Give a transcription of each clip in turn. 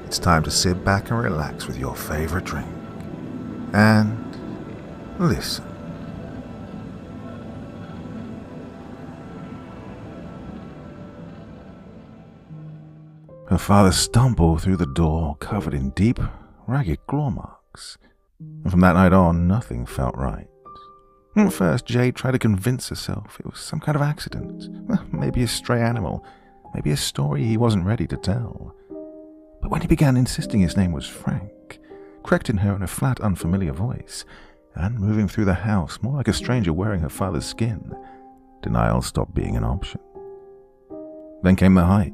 it's time to sit back and relax with your favorite drink. And listen. Her father stumbled through the door, covered in deep, ragged claw marks. And from that night on, nothing felt right. At first, Jade tried to convince herself it was some kind of accident. Maybe a stray animal. Maybe a story he wasn't ready to tell. But when he began insisting his name was Frank, correcting her in a flat, unfamiliar voice, and moving through the house more like a stranger wearing her father's skin, denial stopped being an option. Then came the hike,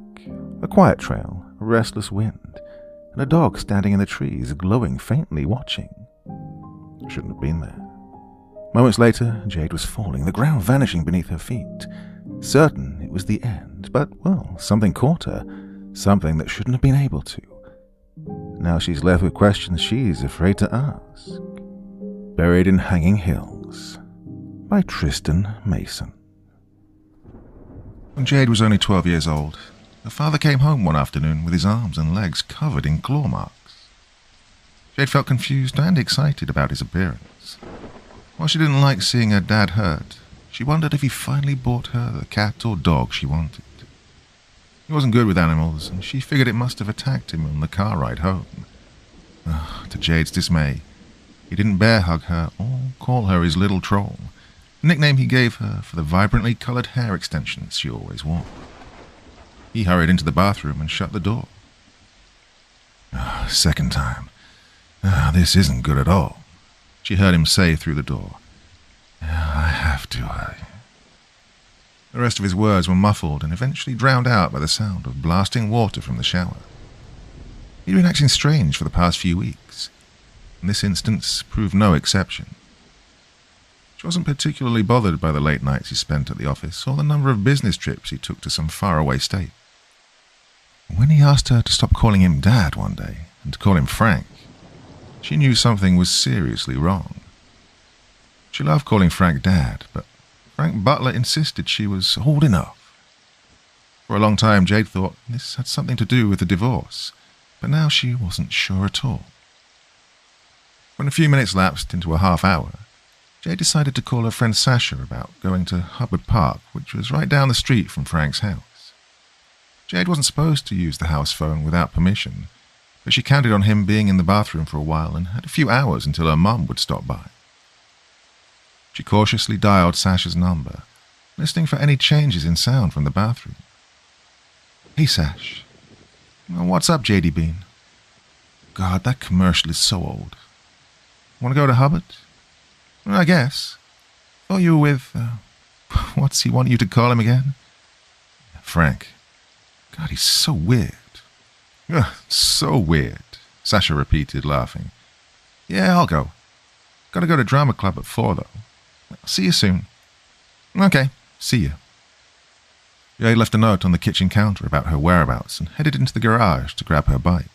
a quiet trail, a restless wind, and a dog standing in the trees, glowing faintly, watching. Shouldn't have been there. Moments later, Jade was falling, the ground vanishing beneath her feet. Certain it was the end, but, well, something caught her, something that shouldn't have been able to. Now she's left with questions she's afraid to ask. Buried in Hanging Hills by Tristan Mason. When Jade was only 12 years old, her father came home one afternoon with his arms and legs covered in claw marks. Jade felt confused and excited about his appearance. While she didn't like seeing her dad hurt, she wondered if he finally bought her the cat or dog she wanted. He wasn't good with animals, and she figured it must have attacked him on the car ride home. To Jade's dismay, he didn't bear hug her or call her his little troll, a nickname he gave her for the vibrantly coloured hair extensions she always wore. He hurried into the bathroom and shut the door. Second time. This isn't good at all, she heard him say through the door. I have to. The rest of his words were muffled and eventually drowned out by the sound of blasting water from the shower. He'd been acting strange for the past few weeks, and this instance proved no exception. She wasn't particularly bothered by the late nights he spent at the office or the number of business trips he took to some faraway state. When he asked her to stop calling him Dad one day and to call him Frank, she knew something was seriously wrong. She loved calling Frank Dad, but Frank Butler insisted she was old enough. For a long time, Jade thought this had something to do with the divorce, but now she wasn't sure at all. When a few minutes lapsed into a half hour, Jade decided to call her friend Sasha about going to Hubbard Park, which was right down the street from Frank's house. Jade wasn't supposed to use the house phone without permission, but she counted on him being in the bathroom for a while and had a few hours until her mum would stop by. She cautiously dialed Sasha's number, listening for any changes in sound from the bathroom. Hey, Sash. What's up, J.D. Bean? God, that commercial is so old. Want to go to Hubbard? I guess. Thought you were with, what's he want you to call him again? Frank. God, he's so weird. So weird, Sasha repeated, laughing. Yeah, I'll go. Gotta go to drama club at 4, though. See you soon. Okay, see you. Jade left a note on the kitchen counter about her whereabouts and headed into the garage to grab her bike.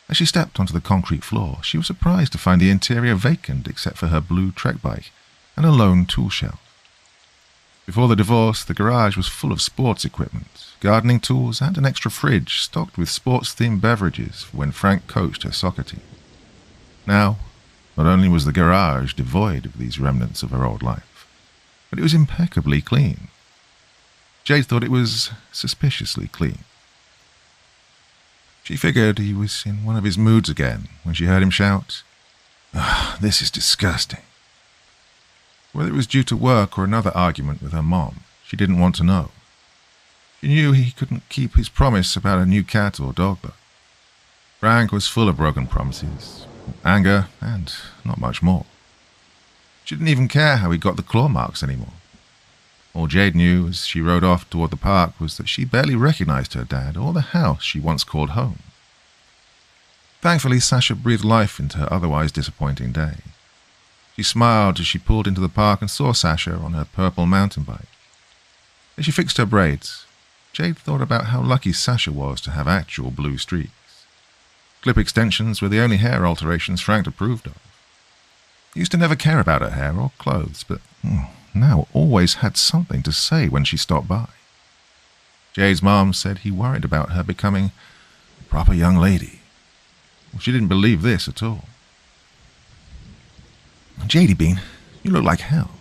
As she stepped onto the concrete floor, she was surprised to find the interior vacant except for her blue Trek bike and a lone tool shelf. Before the divorce, the garage was full of sports equipment, gardening tools, and an extra fridge stocked with sports-themed beverages for when Frank coached her soccer team. Now, not only was the garage devoid of these remnants of her old life, but it was impeccably clean. Jade thought it was suspiciously clean. She figured he was in one of his moods again when she heard him shout, This is disgusting. Whether it was due to work or another argument with her mom, she didn't want to know. She knew he couldn't keep his promise about a new cat or dog, though. Frank was full of broken promises, anger, and not much more. She didn't even care how he got the claw marks anymore. All Jade knew as she rode off toward the park was that she barely recognized her dad or the house she once called home. Thankfully, Sasha breathed life into her otherwise disappointing day. She smiled as she pulled into the park and saw Sasha on her purple mountain bike. As she fixed her braids, Jade thought about how lucky Sasha was to have actual blue streaks. Clip extensions were the only hair alterations Frank approved of. He used to never care about her hair or clothes, but now always had something to say when she stopped by. Jade's mom said he worried about her becoming a Proper young lady. Well, she didn't believe this at all. Jade Bean, you look like hell.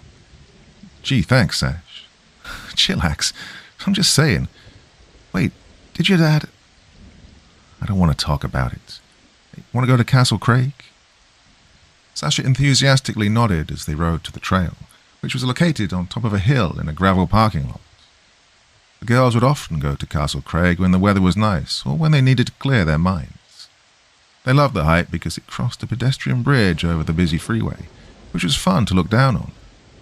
Gee, thanks, Sash. Chillax. I'm just saying. Wait, did your dad... I don't want to talk about it. Want to go to Castle Craig? Sasha enthusiastically nodded as they rode to the trail, which was located on top of a hill in a gravel parking lot. The girls would often go to Castle Craig when the weather was nice or when they needed to clear their minds. They loved the hike because it crossed a pedestrian bridge over the busy freeway, which was fun to look down on.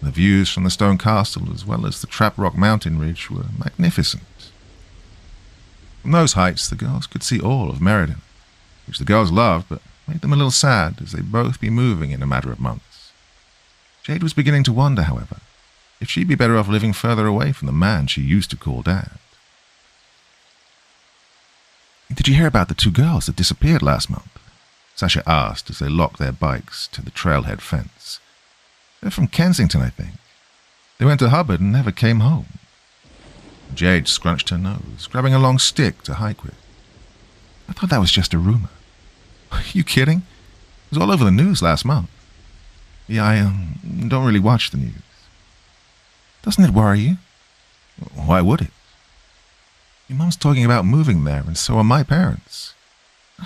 The views from the stone castle as well as the Trap Rock mountain ridge were magnificent. From those heights, the girls could see all of Meriden, which the girls loved but made them a little sad as they'd both be moving in a matter of months. Jade was beginning to wonder, however, if she'd be better off living further away from the man she used to call Dad. Did you hear about the two girls that disappeared last month? Sasha asked as they locked their bikes to the trailhead fence. They're from Kensington, I think. They went to Hubbard and never came home. Jade scrunched her nose, grabbing a long stick to hike with. I thought that was just a rumor. Are you kidding? It was all over the news last month. Yeah, I don't really watch the news. Doesn't it worry you? Why would it? Your mum's talking about moving there, and so are my parents.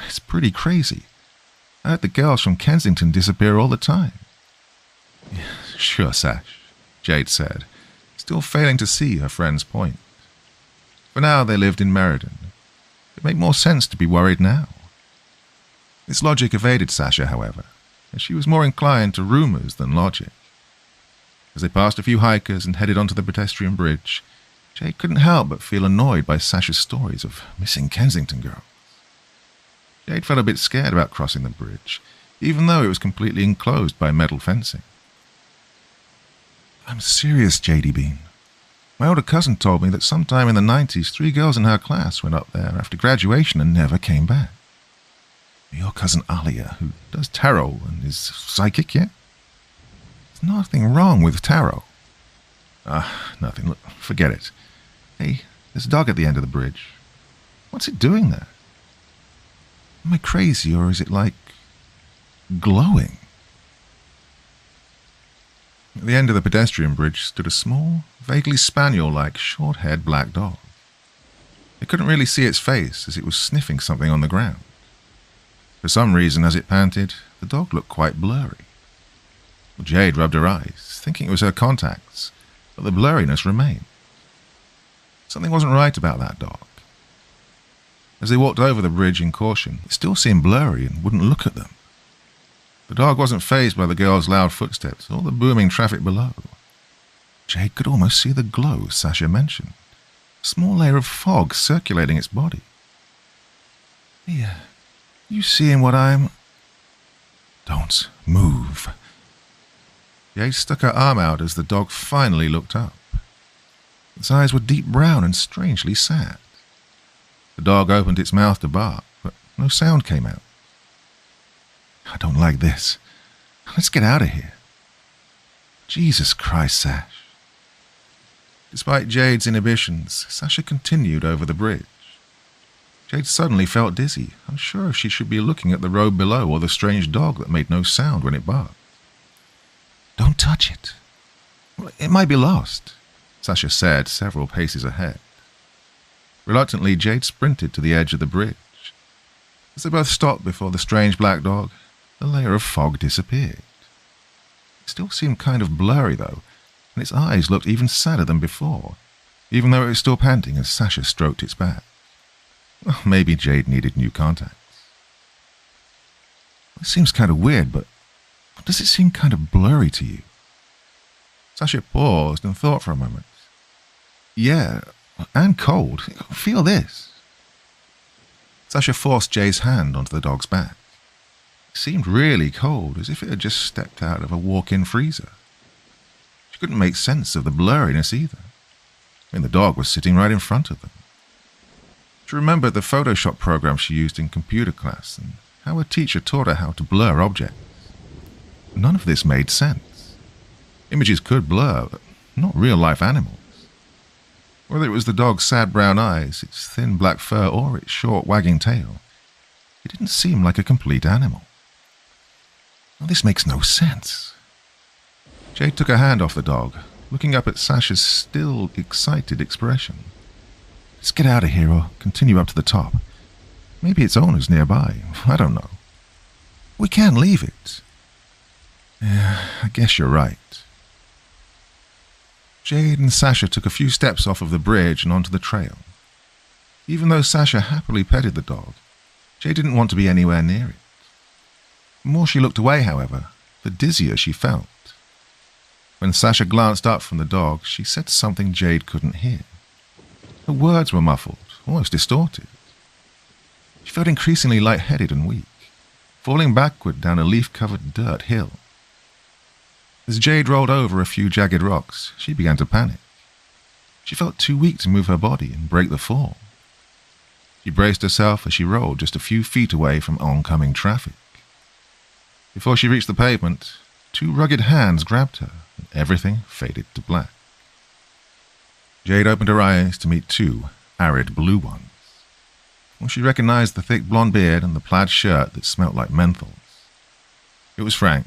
It's pretty crazy. I heard the girls from Kensington disappear all the time. Yeah, sure, Sash, Jade said, still failing to see her friend's point. For now they lived in Meriden. It'd make more sense to be worried now. This logic evaded Sasha, however, as she was more inclined to rumors than logic. As they passed a few hikers and headed onto the pedestrian bridge, Jade couldn't help but feel annoyed by Sasha's stories of missing Kensington girls. Jade felt a bit scared about crossing the bridge, even though it was completely enclosed by metal fencing. I'm serious, Jade Bean. My older cousin told me that sometime in the 90s, 3 girls in her class went up there after graduation and never came back. Your cousin Alia, who does tarot and is psychic, yeah? There's nothing wrong with tarot. Nothing. Look, forget it. Hey, there's a dog at the end of the bridge. What's it doing there? Am I crazy, or is it, like, glowing? At the end of the pedestrian bridge stood a small, vaguely spaniel-like, short-haired black dog. They couldn't really see its face as it was sniffing something on the ground. For some reason, as it panted, the dog looked quite blurry. Jade rubbed her eyes, thinking it was her contacts, but the blurriness remained. Something wasn't right about that dog. As they walked over the bridge in caution, it still seemed blurry and wouldn't look at them. The dog wasn't fazed by the girl's loud footsteps or the booming traffic below. Jade could almost see the glow Sasha mentioned, a small layer of fog circulating its body. Yeah, you seeing what I'm... Don't move. Jade stuck her arm out as the dog finally looked up. Its eyes were deep brown and strangely sad. The dog opened its mouth to bark, but no sound came out. I don't like this. Let's get out of here. Jesus Christ, Sash. Despite Jade's inhibitions, Sasha continued over the bridge. Jade suddenly felt dizzy, unsure if she should be looking at the road below or the strange dog that made no sound when it barked. Don't touch it. Well, it might be lost, Sasha said several paces ahead. Reluctantly, Jade sprinted to the edge of the bridge. As they both stopped before the strange black dog, the layer of fog disappeared. It still seemed kind of blurry, though, and its eyes looked even sadder than before, even though it was still panting as Sasha stroked its back. Well, maybe Jade needed new contacts. It seems kind of weird, but does it seem kind of blurry to you? Sasha paused and thought for a moment. Yeah, and cold. Feel this. Sasha forced Jay's hand onto the dog's back. It seemed really cold, as if it had just stepped out of a walk-in freezer. She couldn't make sense of the blurriness either. I mean, the dog was sitting right in front of them. She remembered the Photoshop program she used in computer class and how her teacher taught her how to blur objects. None of this made sense. Images could blur, but not real-life animals. Whether it was the dog's sad brown eyes, its thin black fur, or its short wagging tail, he didn't seem like a complete animal. Well, this makes no sense. Jade took her hand off the dog, looking up at Sasha's still excited expression. Let's get out of here or continue up to the top. Maybe its owner's nearby. I don't know. We can leave it. Yeah, I guess you're right. Jade and Sasha took a few steps off of the bridge and onto the trail. Even though Sasha happily petted the dog, Jade didn't want to be anywhere near it. The more she looked away, however, the dizzier she felt. When Sasha glanced up from the dog, she said something Jade couldn't hear. Her words were muffled, almost distorted. She felt increasingly lightheaded and weak, falling backward down a leaf-covered dirt hill. As Jade rolled over a few jagged rocks, she began to panic. She felt too weak to move her body and break the fall. She braced herself as she rolled just a few feet away from oncoming traffic. Before she reached the pavement, two rugged hands grabbed her, and everything faded to black. Jade opened her eyes to meet two arid blue ones. When she recognized the thick blonde beard and the plaid shirt that smelt like menthols. It was Frank,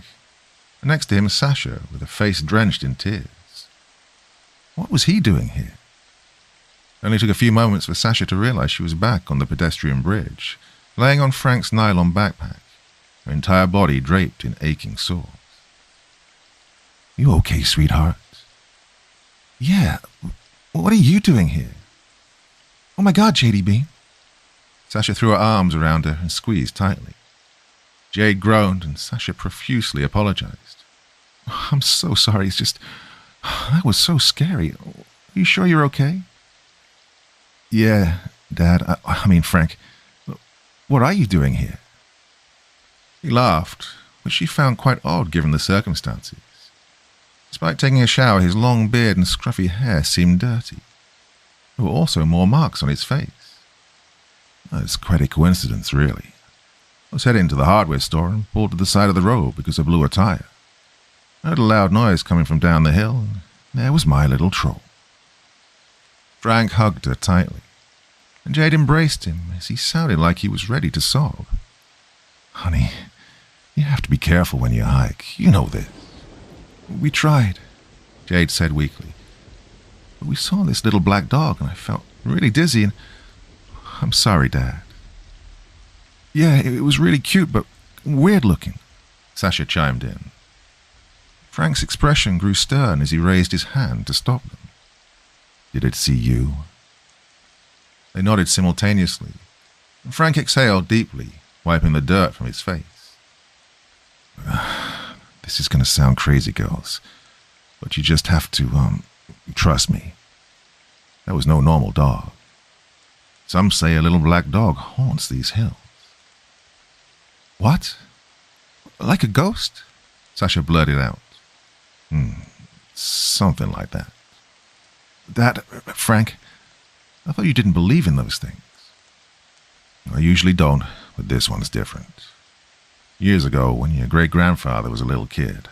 and next to him Sasha, with a face drenched in tears. What was he doing here? It only took a few moments for Sasha to realize she was back on the pedestrian bridge, laying on Frank's nylon backpack, her entire body draped in aching sores. You okay, sweetheart? Yeah, what are you doing here? Oh my God, Jade Bean. Sasha threw her arms around her and squeezed tightly. Jade groaned and Sasha profusely apologized. I'm so sorry, it's just... that was so scary. Are you sure you're okay? Yeah, Dad. I mean, Frank. What are you doing here? He laughed, which she found quite odd given the circumstances. Despite taking a shower, his long beard and scruffy hair seemed dirty. There were also more marks on his face. It's quite a coincidence, really. I was heading to the hardware store and pulled to the side of the road because I blew a tire. I heard a loud noise coming from down the hill, and there was my little troll. Frank hugged her tightly, and Jade embraced him as he sounded like he was ready to sob. Honey, you have to be careful when you hike. You know this. We tried, Jade said weakly. But we saw this little black dog, and I felt really dizzy, and I'm sorry, Dad. Yeah, it was really cute, but weird looking, Sasha chimed in. Frank's expression grew stern as he raised his hand to stop them. Did it see you? They nodded simultaneously, and Frank exhaled deeply, wiping the dirt from his face. This is going to sound crazy, girls, but you just have to, trust me. That was no normal dog. Some say a little black dog haunts these hills. What? Like a ghost? Sasha blurted out. Something like that. Frank, I thought you didn't believe in those things. I usually don't, but this one's different. Years ago, when your great-grandfather was a little kid,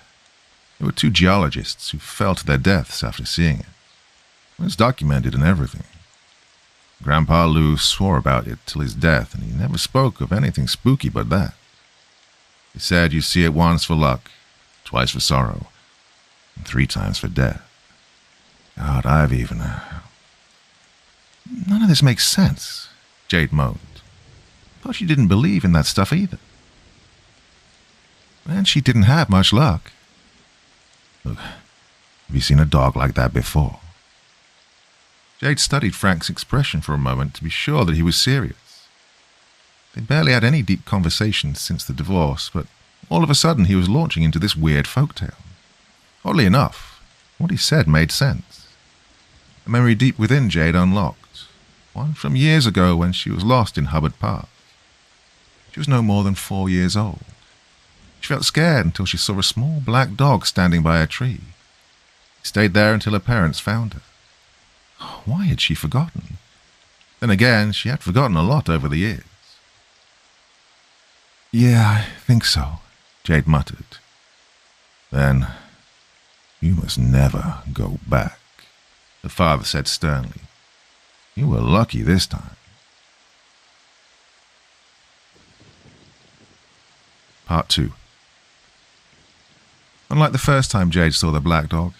there were two geologists who fell to their deaths after seeing it. It's documented and everything. Grandpa Lou swore about it till his death, and he never spoke of anything spooky but that. He said you see it once for luck, twice for sorrow, and 3 times for death. God, I've even... None of this makes sense, Jade moaned. Thought you didn't believe in that stuff either. And she didn't have much luck. Look, have you seen a dog like that before? Jade studied Frank's expression for a moment to be sure that he was serious. They barely had any deep conversations since the divorce, but all of a sudden he was launching into this weird folktale. Oddly enough, what he said made sense. A memory deep within Jade unlocked, one from years ago when she was lost in Hubbard Park. She was no more than 4 years old. She felt scared until she saw a small black dog standing by a tree. He stayed there until her parents found her. Why had she forgotten? Then again, she had forgotten a lot over the years. Yeah, I think so, Jade muttered. Then, you must never go back, the father said sternly. You were lucky this time. Part 2. Unlike the first time Jade saw the black dog,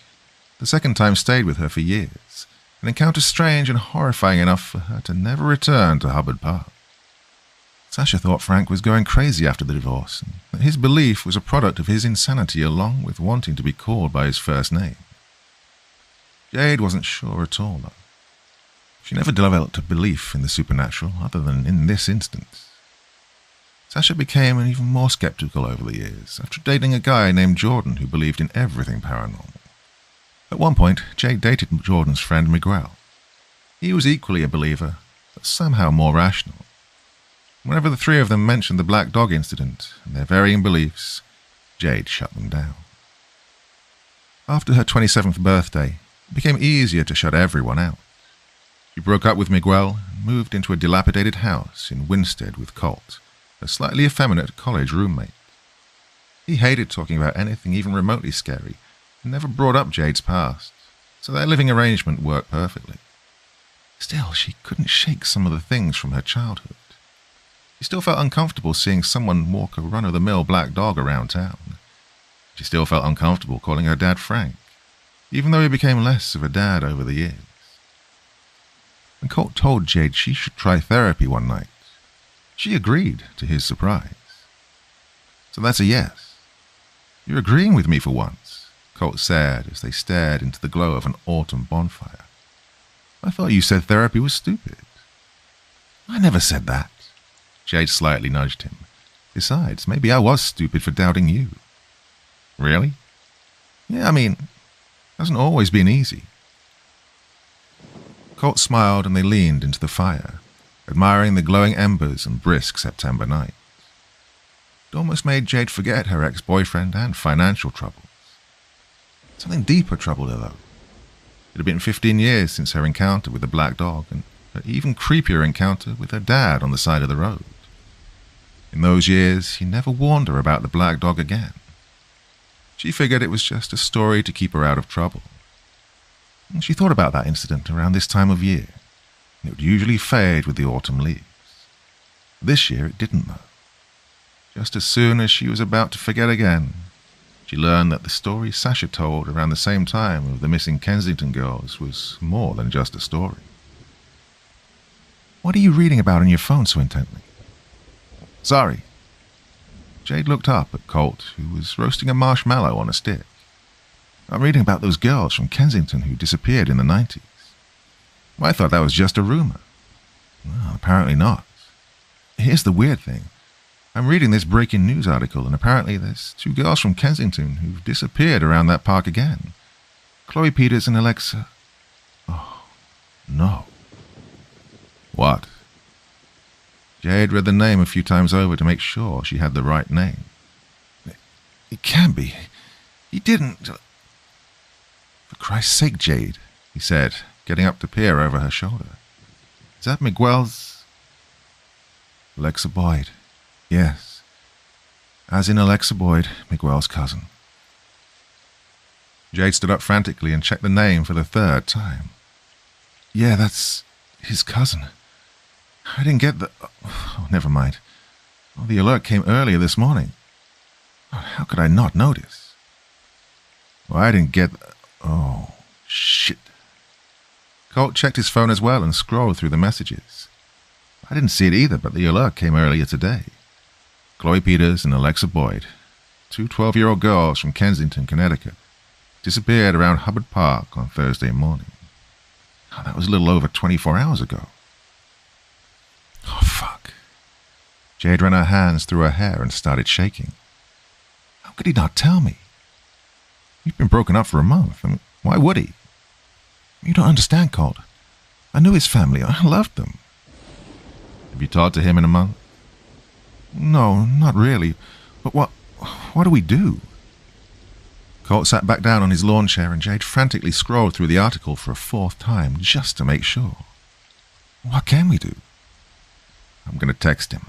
the second time stayed with her for years, an encounter strange and horrifying enough for her to never return to Hubbard Park. Sasha thought Frank was going crazy after the divorce, and that his belief was a product of his insanity along with wanting to be called by his first name. Jade wasn't sure at all, though. She never developed a belief in the supernatural other than in this instance. Sasha became even more skeptical over the years after dating a guy named Jordan who believed in everything paranormal. At one point, Jade dated Jordan's friend Miguel. He was equally a believer, but somehow more rational. Whenever the three of them mentioned the black dog incident and their varying beliefs, Jade shut them down. After her 27th birthday, it became easier to shut everyone out. She broke up with Miguel and moved into a dilapidated house in Winstead with Colt, a slightly effeminate college roommate. He hated talking about anything even remotely scary and never brought up Jade's past, so their living arrangement worked perfectly. Still, she couldn't shake some of the things from her childhood. She still felt uncomfortable seeing someone walk a run-of-the-mill black dog around town. She still felt uncomfortable calling her dad Frank, even though he became less of a dad over the years. When Colt told Jade she should try therapy one night, she agreed, to his surprise. "So that's a yes. You're agreeing with me for once," Colt said as they stared into the glow of an autumn bonfire. "I thought you said therapy was stupid." "I never said that." Jade slightly nudged him. "Besides, maybe I was stupid for doubting you." "Really?" "Yeah, I mean, it hasn't always been easy." Colt smiled and they leaned into the fire, admiring the glowing embers and brisk September night. It almost made Jade forget her ex-boyfriend and financial troubles. Something deeper troubled her, though. It had been 15 years since her encounter with the black dog and her even creepier encounter with her dad on the side of the road. In those years, he never warned her about the black dog again. She figured it was just a story to keep her out of trouble. And she thought about that incident around this time of year. It would usually fade with the autumn leaves. This year it didn't, though. Just as soon as she was about to forget again, she learned that the story Sasha told around the same time of the missing Kensington girls was more than just a story. "What are you reading about on your phone so intently?" "Sorry." Jade looked up at Colt, who was roasting a marshmallow on a stick. "I'm reading about those girls from Kensington who disappeared in the 90s. I thought that was just a rumor." "Well, apparently not. Here's the weird thing. I'm reading this breaking news article, and apparently there's 2 girls from Kensington who've disappeared around that park again. Chloe Peters and Alexa." "Oh, no." "What?" Jade read the name a few times over to make sure she had the right name. "It can't be. He didn't." "For Christ's sake, Jade," he said, getting up to peer over her shoulder. "Is that Miguel's—" "Alexa Boyd. Yes. As in Alexa Boyd, Miguel's cousin." Jade stood up frantically and checked the name for the 3rd time. "Yeah, that's his cousin. I didn't get the— Oh, never mind. Oh, the alert came earlier this morning. Oh, how could I not notice? Well, I didn't get— Oh, shit." Colt checked his phone as well and scrolled through the messages. "I didn't see it either, but the alert came earlier today. Chloe Peters and Alexa Boyd, 2 12-year-old girls from Kensington, Connecticut, disappeared around Hubbard Park on Thursday morning. Oh, that was a little over 24 hours ago. Oh, fuck." Jade ran her hands through her hair and started shaking. How could he not tell me? We've been broken up for a month. I mean, why would he? "You don't understand, Colt. I knew his family. I loved them." "Have you talked to him in a month?" "No, not really. But what do we do?" Colt sat back down on his lawn chair and Jade frantically scrolled through the article for a 4th time just to make sure. "What can we do?" "I'm going to text him."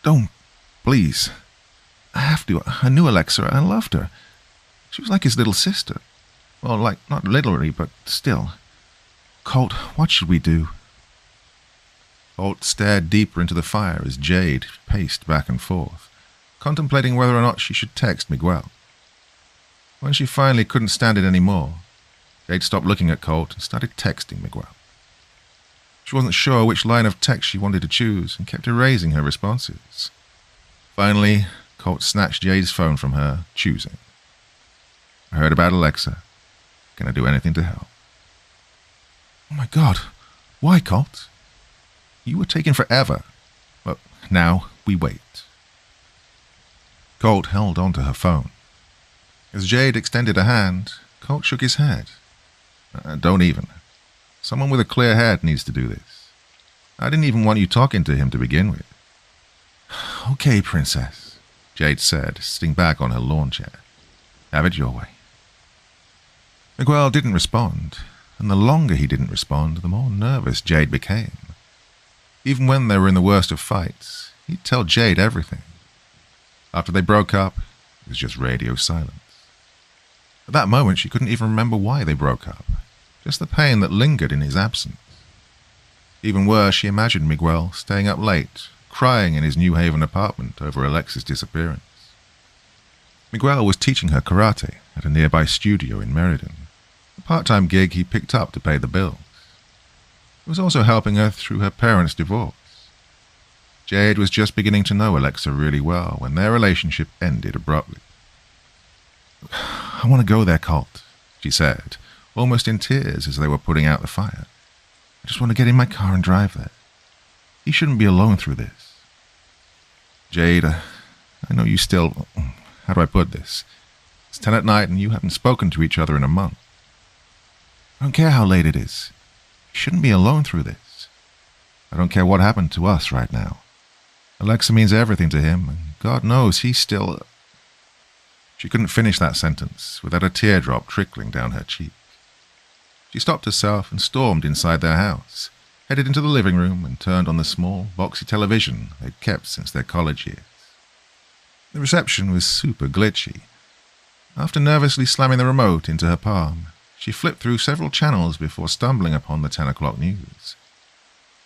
"Don't. Please. I have to. I knew Alexa. I loved her. She was like his little sister. Well, like, not literally, but still. Colt, what should we do?" Colt stared deeper into the fire as Jade paced back and forth, contemplating whether or not she should text Miguel. When she finally couldn't stand it anymore, Jade stopped looking at Colt and started texting Miguel. She wasn't sure which line of text she wanted to choose and kept erasing her responses. Finally, Colt snatched Jade's phone from her, choosing. I heard about Alexa. Can I do anything to help? Oh my God, why, Colt? You were taking forever. But now we wait. Colt held onto her phone. As Jade extended a hand, Colt shook his head. Don't even. Someone with a clear head needs to do this. I didn't even want you talking to him to begin with. Okay, princess, Jade said, sitting back on her lawn chair. Have it your way. Miguel didn't respond, and the longer he didn't respond, the more nervous Jade became. Even when they were in the worst of fights, he'd tell Jade everything. After they broke up, it was just radio silence. At that moment, she couldn't even remember why they broke up, just the pain that lingered in his absence. Even worse, she imagined Miguel staying up late, crying in his New Haven apartment over Alexa's disappearance. Miguel was teaching her karate at a nearby studio in Meriden, a part-time gig he picked up to pay the bills. It was also helping her through her parents' divorce. Jade was just beginning to know Alexa really well when their relationship ended abruptly. I want to go there, Colt, she said, almost in tears as they were putting out the fire. I just want to get in my car and drive there. He shouldn't be alone through this. Jade, I know you still... How do I put this? It's 10 at night and you haven't spoken to each other in a month. I don't care how late it is. He shouldn't be alone through this. I don't care what happened to us right now. Alexa means everything to him, and God knows he's still... She couldn't finish that sentence without a teardrop trickling down her cheek. She stopped herself and stormed inside their house, headed into the living room and turned on the small, boxy television they'd kept since their college years. The reception was super glitchy. After nervously slamming the remote into her palm, she flipped through several channels before stumbling upon the 10 o'clock news.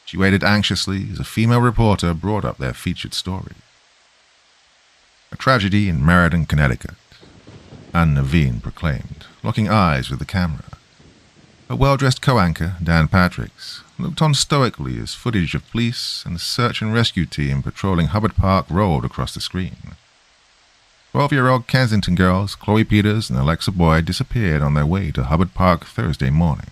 She waited anxiously as a female reporter brought up their featured story. A tragedy in Meriden, Connecticut, Anne Naveen proclaimed, locking eyes with the camera. Her well-dressed co-anchor, Dan Patricks, looked on stoically as footage of police and the search and rescue team patrolling Hubbard Park rolled across the screen. 12-year-old Kensington girls Chloe Peters and Alexa Boyd disappeared on their way to Hubbard Park Thursday morning.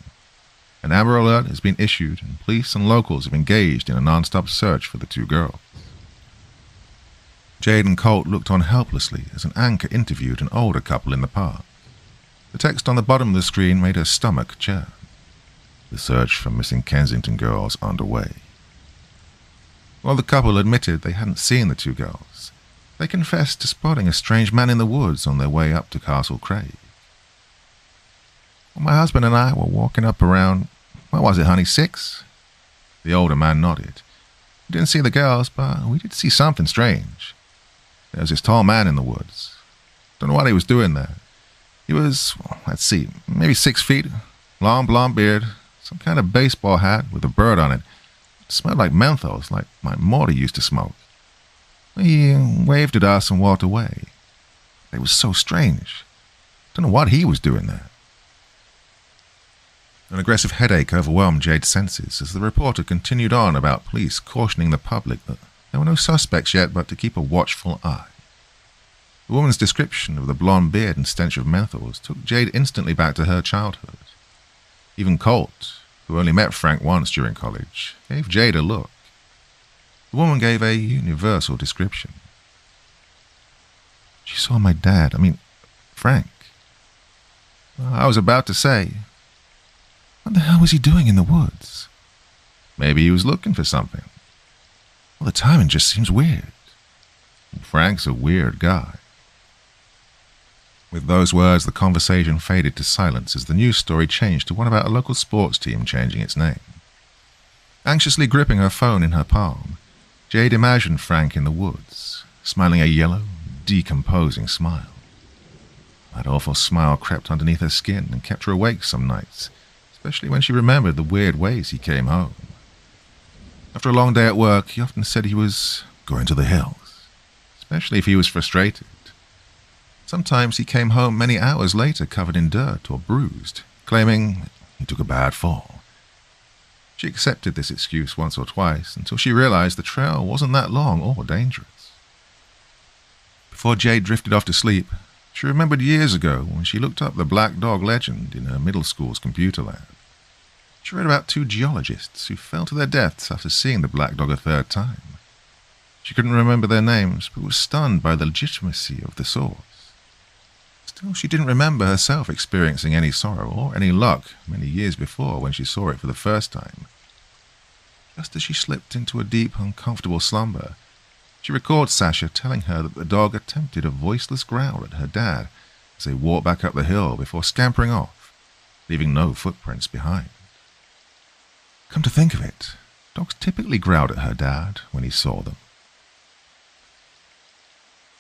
An Amber Alert has been issued and police and locals have engaged in a non-stop search for the two girls. Jade and Colt looked on helplessly as an anchor interviewed an older couple in the park. The text on the bottom of the screen made her stomach churn. The search for missing Kensington girls underway. While the couple admitted they hadn't seen the two girls, they confessed to spotting a strange man in the woods on their way up to Castle Craig. Well, my husband and I were walking up around, what was it, honey, 6? The older man nodded. We didn't see the girls, but we did see something strange. There was this tall man in the woods. Don't know what he was doing there. He was, let's see, maybe 6 feet, long blonde beard, some kind of baseball hat with a bird on it. It smelled like menthols, like my Morty used to smoke. He waved at us and walked away. It was so strange. Don't know what he was doing there. An aggressive headache overwhelmed Jade's senses as the reporter continued on about police cautioning the public that there were no suspects yet but to keep a watchful eye. The woman's description of the blonde beard and stench of menthols took Jade instantly back to her childhood. Even Colt, who only met Frank once during college, gave Jade a look. The woman gave a universal description. She saw my dad, Frank. I was about to say, what the hell was he doing in the woods? Maybe he was looking for something. Well, the timing just seems weird. Frank's a weird guy. With those words, the conversation faded to silence as the news story changed to one about a local sports team changing its name. Anxiously gripping her phone in her palm, Jade imagined Frank in the woods, smiling a yellow, decomposing smile. That awful smile crept underneath her skin and kept her awake some nights, especially when she remembered the weird ways he came home. After a long day at work, he often said he was going to the hills, especially if he was frustrated. Sometimes he came home many hours later covered in dirt or bruised, claiming he took a bad fall. She accepted this excuse once or twice until she realized the trail wasn't that long or dangerous. Before Jade drifted off to sleep, she remembered years ago when she looked up the black dog legend in her middle school's computer lab. She read about 2 geologists who fell to their deaths after seeing the black dog a 3rd time. She couldn't remember their names, but was stunned by the legitimacy of the source. Still, she didn't remember herself experiencing any sorrow or any luck many years before when she saw it for the first time. Just as she slipped into a deep, uncomfortable slumber, she recalled Sasha telling her that the dog attempted a voiceless growl at her dad as they walked back up the hill before scampering off, leaving no footprints behind. Come to think of it, dogs typically growled at her dad when he saw them.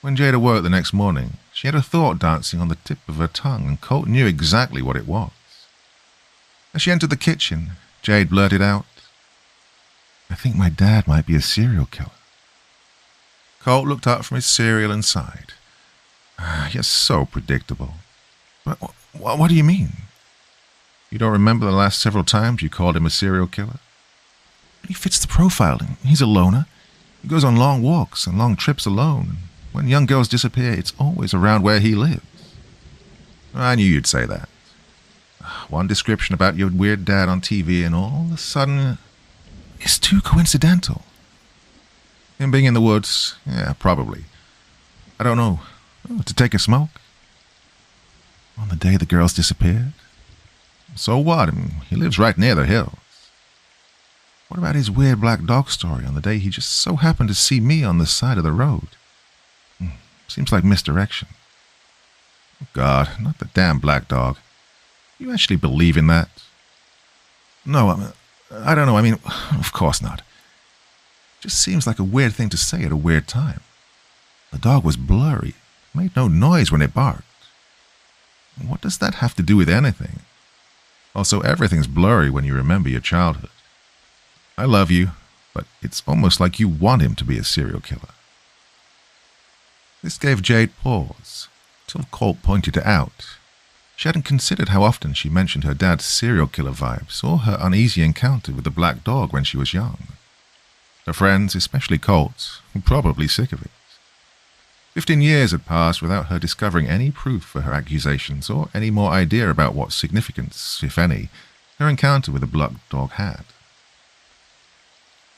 When Jade awoke the next morning, she had a thought dancing on the tip of her tongue, and Colt knew exactly what it was. As she entered the kitchen, Jade blurted out, "I think my dad might be a serial killer." Colt looked up from his cereal and sighed. "You're so predictable." "But what do you mean?" "You don't remember the last several times you called him a serial killer?" "He fits the profile. He's a loner. He goes on long walks and long trips alone. And when young girls disappear, it's always around where he lives." "I knew you'd say that. One description about your weird dad on TV and all of a sudden, it's too coincidental." "Him being in the woods? Yeah, probably. I don't know. To take a smoke?" "On the day the girls disappeared?" "So what? I mean, he lives right near the hills." "What about his weird black dog story on the day he just so happened to see me on the side of the road?" "Seems like misdirection." "Oh God, not the damn black dog. You actually believe in that?" "No, I don't know. I mean, of course not. Just seems like a weird thing to say at a weird time. The dog was blurry, made no noise when it barked. What does that have to do with anything? Also, everything's blurry when you remember your childhood. I love you, but it's almost like you want him to be a serial killer." This gave Jade pause, till Colt pointed it out. She hadn't considered how often she mentioned her dad's serial killer vibes or her uneasy encounter with the black dog when she was young. Her friends, especially Colt, were probably sick of it. 15 years had passed without her discovering any proof for her accusations or any more idea about what significance, if any, her encounter with the black dog had.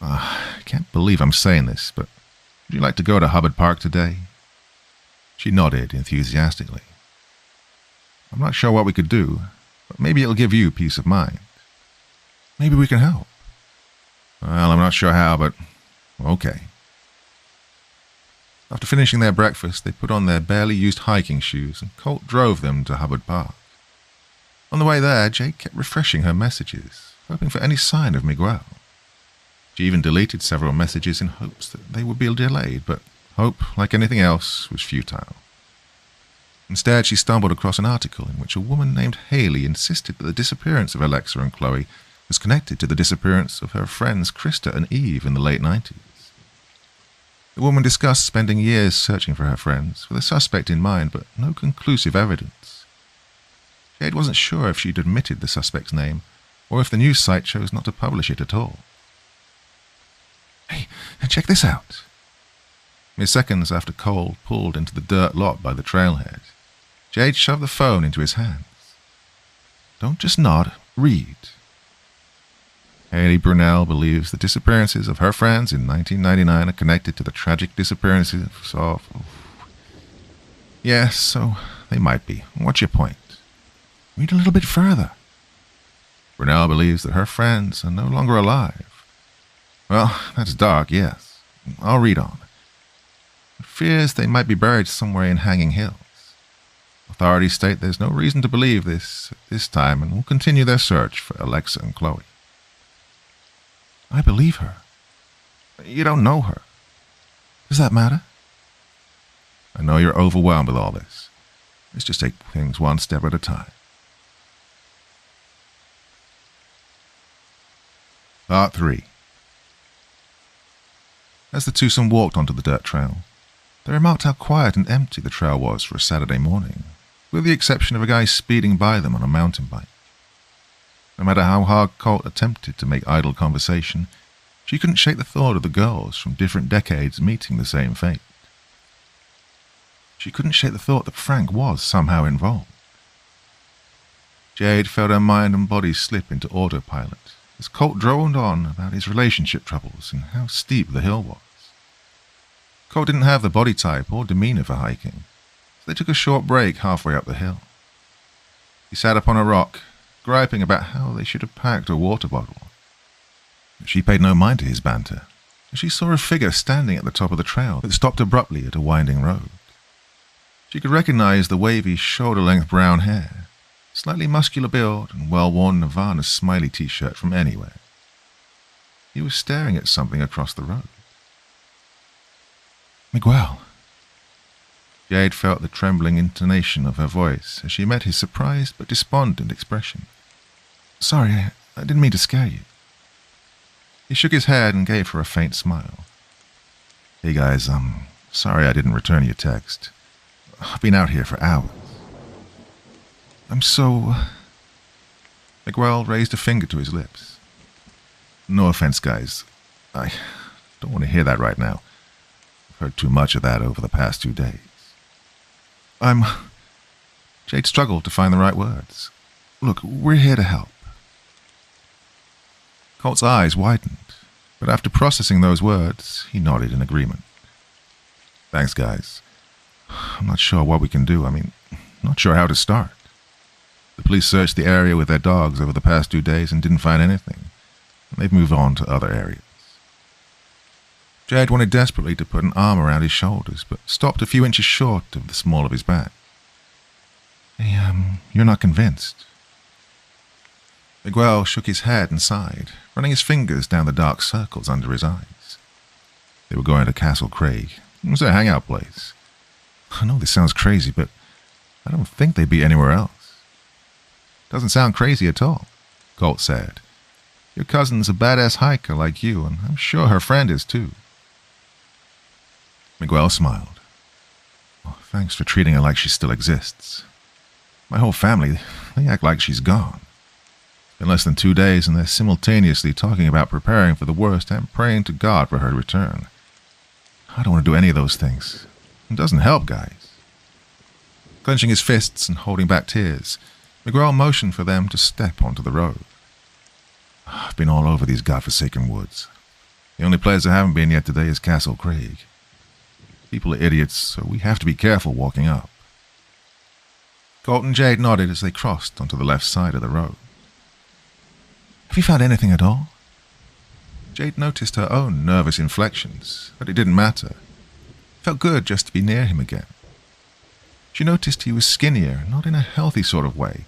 I can't believe I'm saying this, but would you like to go to Hubbard Park today?" She nodded enthusiastically. "I'm not sure what we could do, but maybe it'll give you peace of mind. Maybe we can help." "Well, I'm not sure how, but okay." After finishing their breakfast, they put on their barely used hiking shoes, and Colt drove them to Hubbard Park. On the way there, Jade kept refreshing her messages, hoping for any sign of Miguel. She even deleted several messages in hopes that they would be delayed, but hope, like anything else, was futile. Instead, she stumbled across an article in which a woman named Haley insisted that the disappearance of Alexa and Chloe was connected to the disappearance of her friends Krista and Eve in the late 90s. The woman discussed spending years searching for her friends, with a suspect in mind, but no conclusive evidence. Jade wasn't sure if she'd admitted the suspect's name, or if the news site chose not to publish it at all. "Hey, check this out." Mere seconds after Cole pulled into the dirt lot by the trailhead, Jade shoved the phone into his hands. "Don't just nod, read." Haley Brunel believes the disappearances of her friends in 1999 are connected to the tragic disappearances of... Yes, so they might be. What's your point? Read a little bit further. Brunel believes that her friends are no longer alive. Well, that's dark, yes. I'll read on. Fears they might be buried somewhere in Hanging Hills. Authorities state there's no reason to believe this at this time and will continue their search for Alexa and Chloe. I believe her. You don't know her. Does that matter? I know you're overwhelmed with all this. Let's just take things one step at a time. Part 3. As the twosome walked onto the dirt trail, They remarked how quiet and empty the trail was for a Saturday morning, with the exception of a guy speeding by them on a mountain bike. No matter how hard Colt attempted to make idle conversation, she couldn't shake the thought of the girls from different decades meeting the same fate. She couldn't shake the thought that Frank was somehow involved. Jade felt her mind and body slip into autopilot as Colt droned on about his relationship troubles and how steep the hill was. Colt didn't have the body type or demeanor for hiking, so they took a short break halfway up the hill. He sat upon a rock, griping about how they should have packed a water bottle. She paid no mind to his banter, as she saw a figure standing at the top of the trail that stopped abruptly at a winding road. She could recognize the wavy, shoulder-length brown hair, slightly muscular build, and well-worn Nirvana smiley t-shirt from anywhere. He was staring at something across the road. Miguel. Jade felt the trembling intonation of her voice as she met his surprised but despondent expression. Sorry, I didn't mean to scare you. He shook his head and gave her a faint smile. Hey guys, sorry I didn't return your text. I've been out here for hours. I'm so... Miguel raised a finger to his lips. No offense, guys. I don't want to hear that right now. I've heard too much of that over the past 2 days. Jade struggled to find the right words. Look, we're here to help. Colt's eyes widened, but after processing those words, he nodded in agreement. Thanks, guys. I'm not sure what we can do. Not sure how to start. The police searched the area with their dogs over the past 2 days and didn't find anything. They've moved on to other areas. Jade wanted desperately to put an arm around his shoulders, but stopped a few inches short of the small of his back. Hey, you're not convinced? Miguel shook his head and sighed, running his fingers down the dark circles under his eyes. They were going to Castle Craig. It was their hangout place. I know this sounds crazy, but I don't think they'd be anywhere else. Doesn't sound crazy at all, Colt said. Your cousin's a badass hiker like you, and I'm sure her friend is too. Miguel smiled. Oh, thanks for treating her like she still exists. My whole family, they act like she's gone. It's been less than 2 days, and they're simultaneously talking about preparing for the worst and praying to God for her to return. I don't want to do any of those things. It doesn't help, guys. Clenching his fists and holding back tears, Miguel motioned for them to step onto the road. I've been all over these godforsaken woods. The only place I haven't been yet today is Castle Craig. People are idiots, so we have to be careful walking up. Colt and Jade nodded as they crossed onto the left side of the road. Have you found anything at all? Jade noticed her own nervous inflections, but it didn't matter. It felt good just to be near him again. She noticed he was skinnier, not in a healthy sort of way,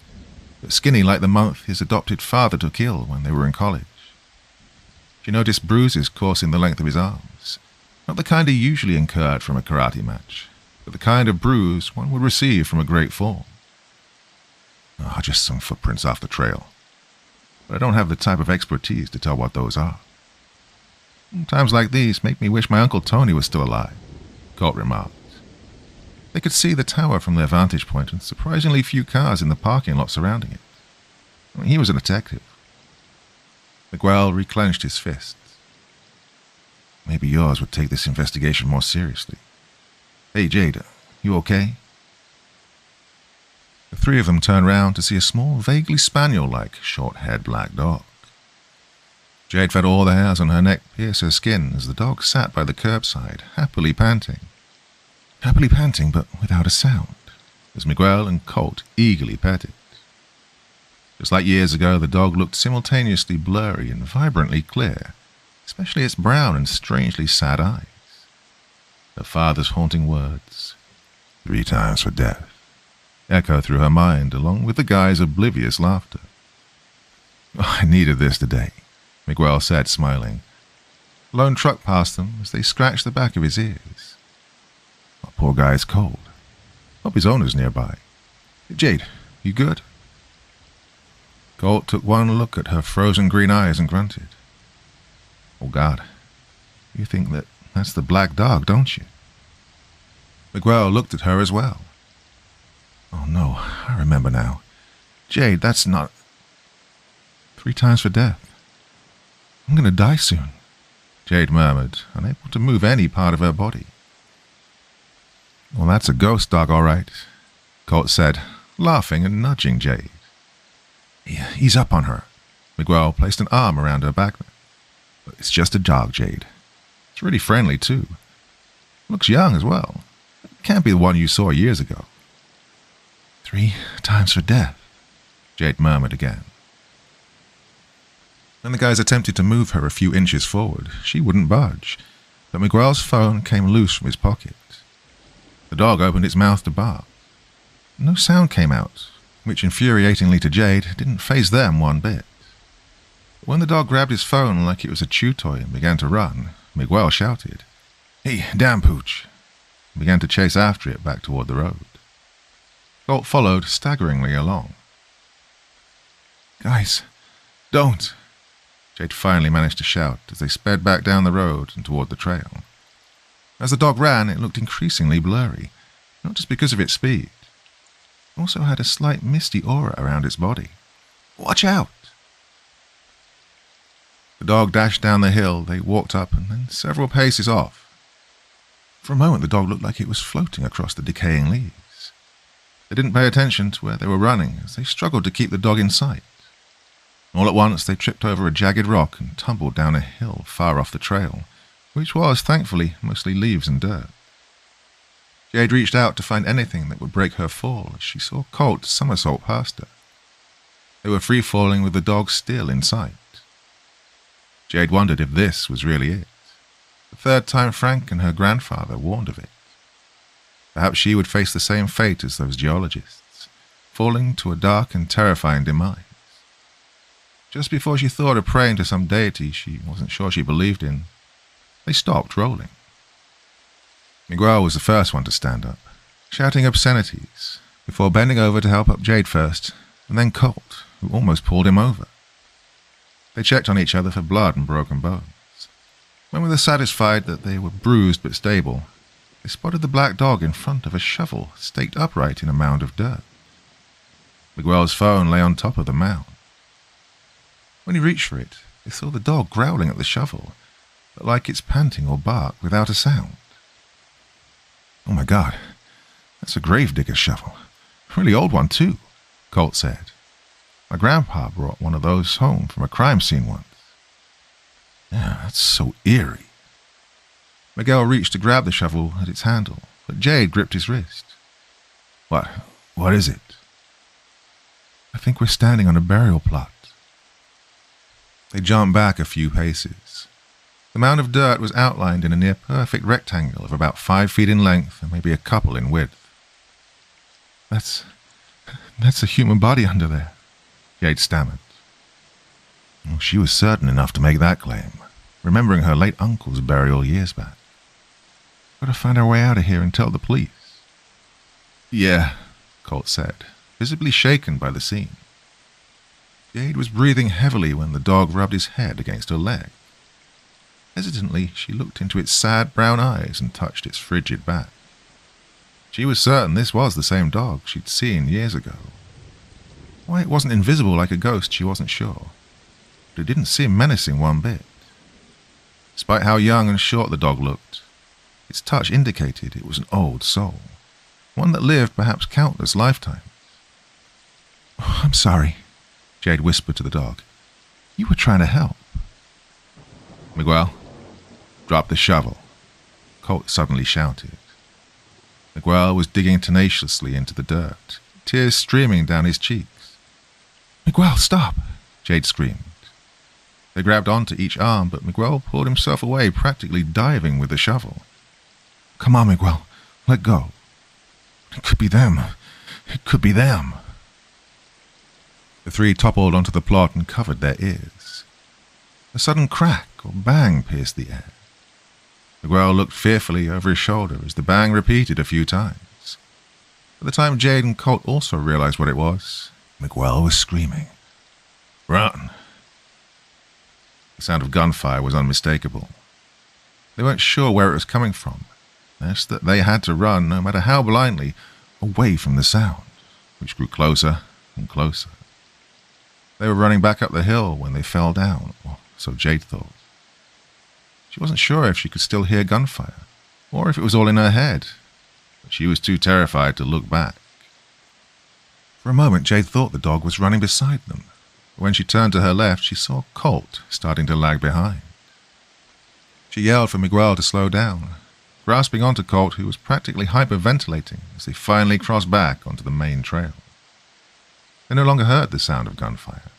but skinny like the month his adopted father took ill when they were in college. She noticed bruises coursing the length of his arms, not the kind he usually incurred from a karate match, but the kind of bruise one would receive from a great fall. Just some footprints off the trail, but I don't have the type of expertise to tell what those are. Times like these make me wish my Uncle Tony was still alive, Colt remarked. They could see the tower from their vantage point and surprisingly few cars in the parking lot surrounding it. He was a detective. Miguel reclenched his fists. Maybe yours would take this investigation more seriously. Hey, Jade, you okay? The three of them turned round to see a small, vaguely spaniel-like, short-haired black dog. Jade felt all the hairs on her neck pierce her skin as the dog sat by the curbside, happily panting. Happily panting, but without a sound, as Miguel and Colt eagerly petted. Just like years ago, the dog looked simultaneously blurry and vibrantly clear, especially its brown and strangely sad eyes. Her father's haunting words, 3 times for death, echoed through her mind along with the guy's oblivious laughter. I needed this today, Miguel said, smiling. A lone truck passed them as they scratched the back of his ears. The poor guy's cold. Hope his owner's nearby. Jade, you good? Colt took one look at her frozen green eyes and grunted. Oh, God, you think that's the black dog, don't you? Miguel looked at her as well. Oh no, I remember now. Jade, that's not... 3 times for death. I'm going to die soon, Jade murmured, unable to move any part of her body. Well, that's a ghost dog, all right, Colt said, laughing and nudging Jade. He's up on her. Miguel placed an arm around her back. But it's just a dog, Jade. It's really friendly, too. Looks young as well. It can't be the one you saw years ago. 3 times for death, Jade murmured again. When the guys attempted to move her a few inches forward, she wouldn't budge, but Miguel's phone came loose from his pocket. The dog opened its mouth to bark. No sound came out, which infuriatingly to Jade didn't faze them one bit. But when the dog grabbed his phone like it was a chew toy and began to run, Miguel shouted, "Hey, damn pooch!" and began to chase after it back toward the road. Colt followed staggeringly along. "Guys, don't!" Jade finally managed to shout as they sped back down the road and toward the trail. As the dog ran, it looked increasingly blurry, not just because of its speed. It also had a slight misty aura around its body. "Watch out!" The dog dashed down the hill they walked up and then several paces off. For a moment, the dog looked like it was floating across the decaying leaves. They didn't pay attention to where they were running as they struggled to keep the dog in sight. All at once, they tripped over a jagged rock and tumbled down a hill far off the trail, which was, thankfully, mostly leaves and dirt. Jade reached out to find anything that would break her fall as she saw Colt somersault past her. They were free-falling with the dog still in sight. Jade wondered if this was really it, the 3rd time Frank and her grandfather warned of it. Perhaps she would face the same fate as those geologists, falling to a dark and terrifying demise. Just before she thought of praying to some deity she wasn't sure she believed in, they stopped rolling. Miguel was the first one to stand up, shouting obscenities, before bending over to help up Jade first, and then Colt, who almost pulled him over. They checked on each other for blood and broken bones. When they were satisfied that they were bruised but stable, they spotted the black dog in front of a shovel staked upright in a mound of dirt. Miguel's phone lay on top of the mound. When he reached for it, they saw the dog growling at the shovel, but like it's panting or bark without a sound. "Oh my God, that's a gravedigger's shovel. A really old one, too," Colt said. "My grandpa brought one of those home from a crime scene once." "Yeah, that's so eerie." Miguel reached to grab the shovel at its handle, but Jade gripped his wrist. What is it?" "I think we're standing on a burial plot." They jumped back a few paces. The mound of dirt was outlined in a near-perfect rectangle of about 5 feet in length and maybe a couple in width. That's a human body under there," Jade stammered. Well, she was certain enough to make that claim, remembering her late uncle's burial years back. "Gotta find our way out of here and tell the police." "Yeah," Colt said, visibly shaken by the scene. Jade was breathing heavily when the dog rubbed his head against her leg. Hesitantly, she looked into its sad brown eyes and touched its frigid back. She was certain this was the same dog she'd seen years ago. Why it wasn't invisible like a ghost, she wasn't sure, but it didn't seem menacing one bit. Despite how young and short the dog looked, its touch indicated it was an old soul, one that lived perhaps countless lifetimes. "Oh, I'm sorry," Jade whispered to the dog. "You were trying to help." "Miguel, drop the shovel," Colt suddenly shouted. Miguel was digging tenaciously into the dirt, tears streaming down his cheeks. "Miguel, stop!" Jade screamed. They grabbed onto each arm, but Miguel pulled himself away, practically diving with the shovel. "Come on, Miguel, let go. It could be them. It could be them." The 3 toppled onto the plot and covered their ears. A sudden crack or bang pierced the air. Miguel looked fearfully over his shoulder as the bang repeated a few times. By the time Jade and Colt also realized what it was, Miguel was screaming, "Run!" The sound of gunfire was unmistakable. They weren't sure where it was coming from, That's that they had to run, no matter how blindly, away from the sound, which grew closer and closer. They were running back up the hill when they fell down, or so Jade thought. She wasn't sure if she could still hear gunfire, or if it was all in her head, but she was too terrified to look back. For a moment, Jade thought the dog was running beside them, but when she turned to her left, she saw Colt starting to lag behind. She yelled for Miguel to slow down, grasping onto Colt, who was practically hyperventilating as they finally crossed back onto the main trail. They no longer heard the sound of gunfire.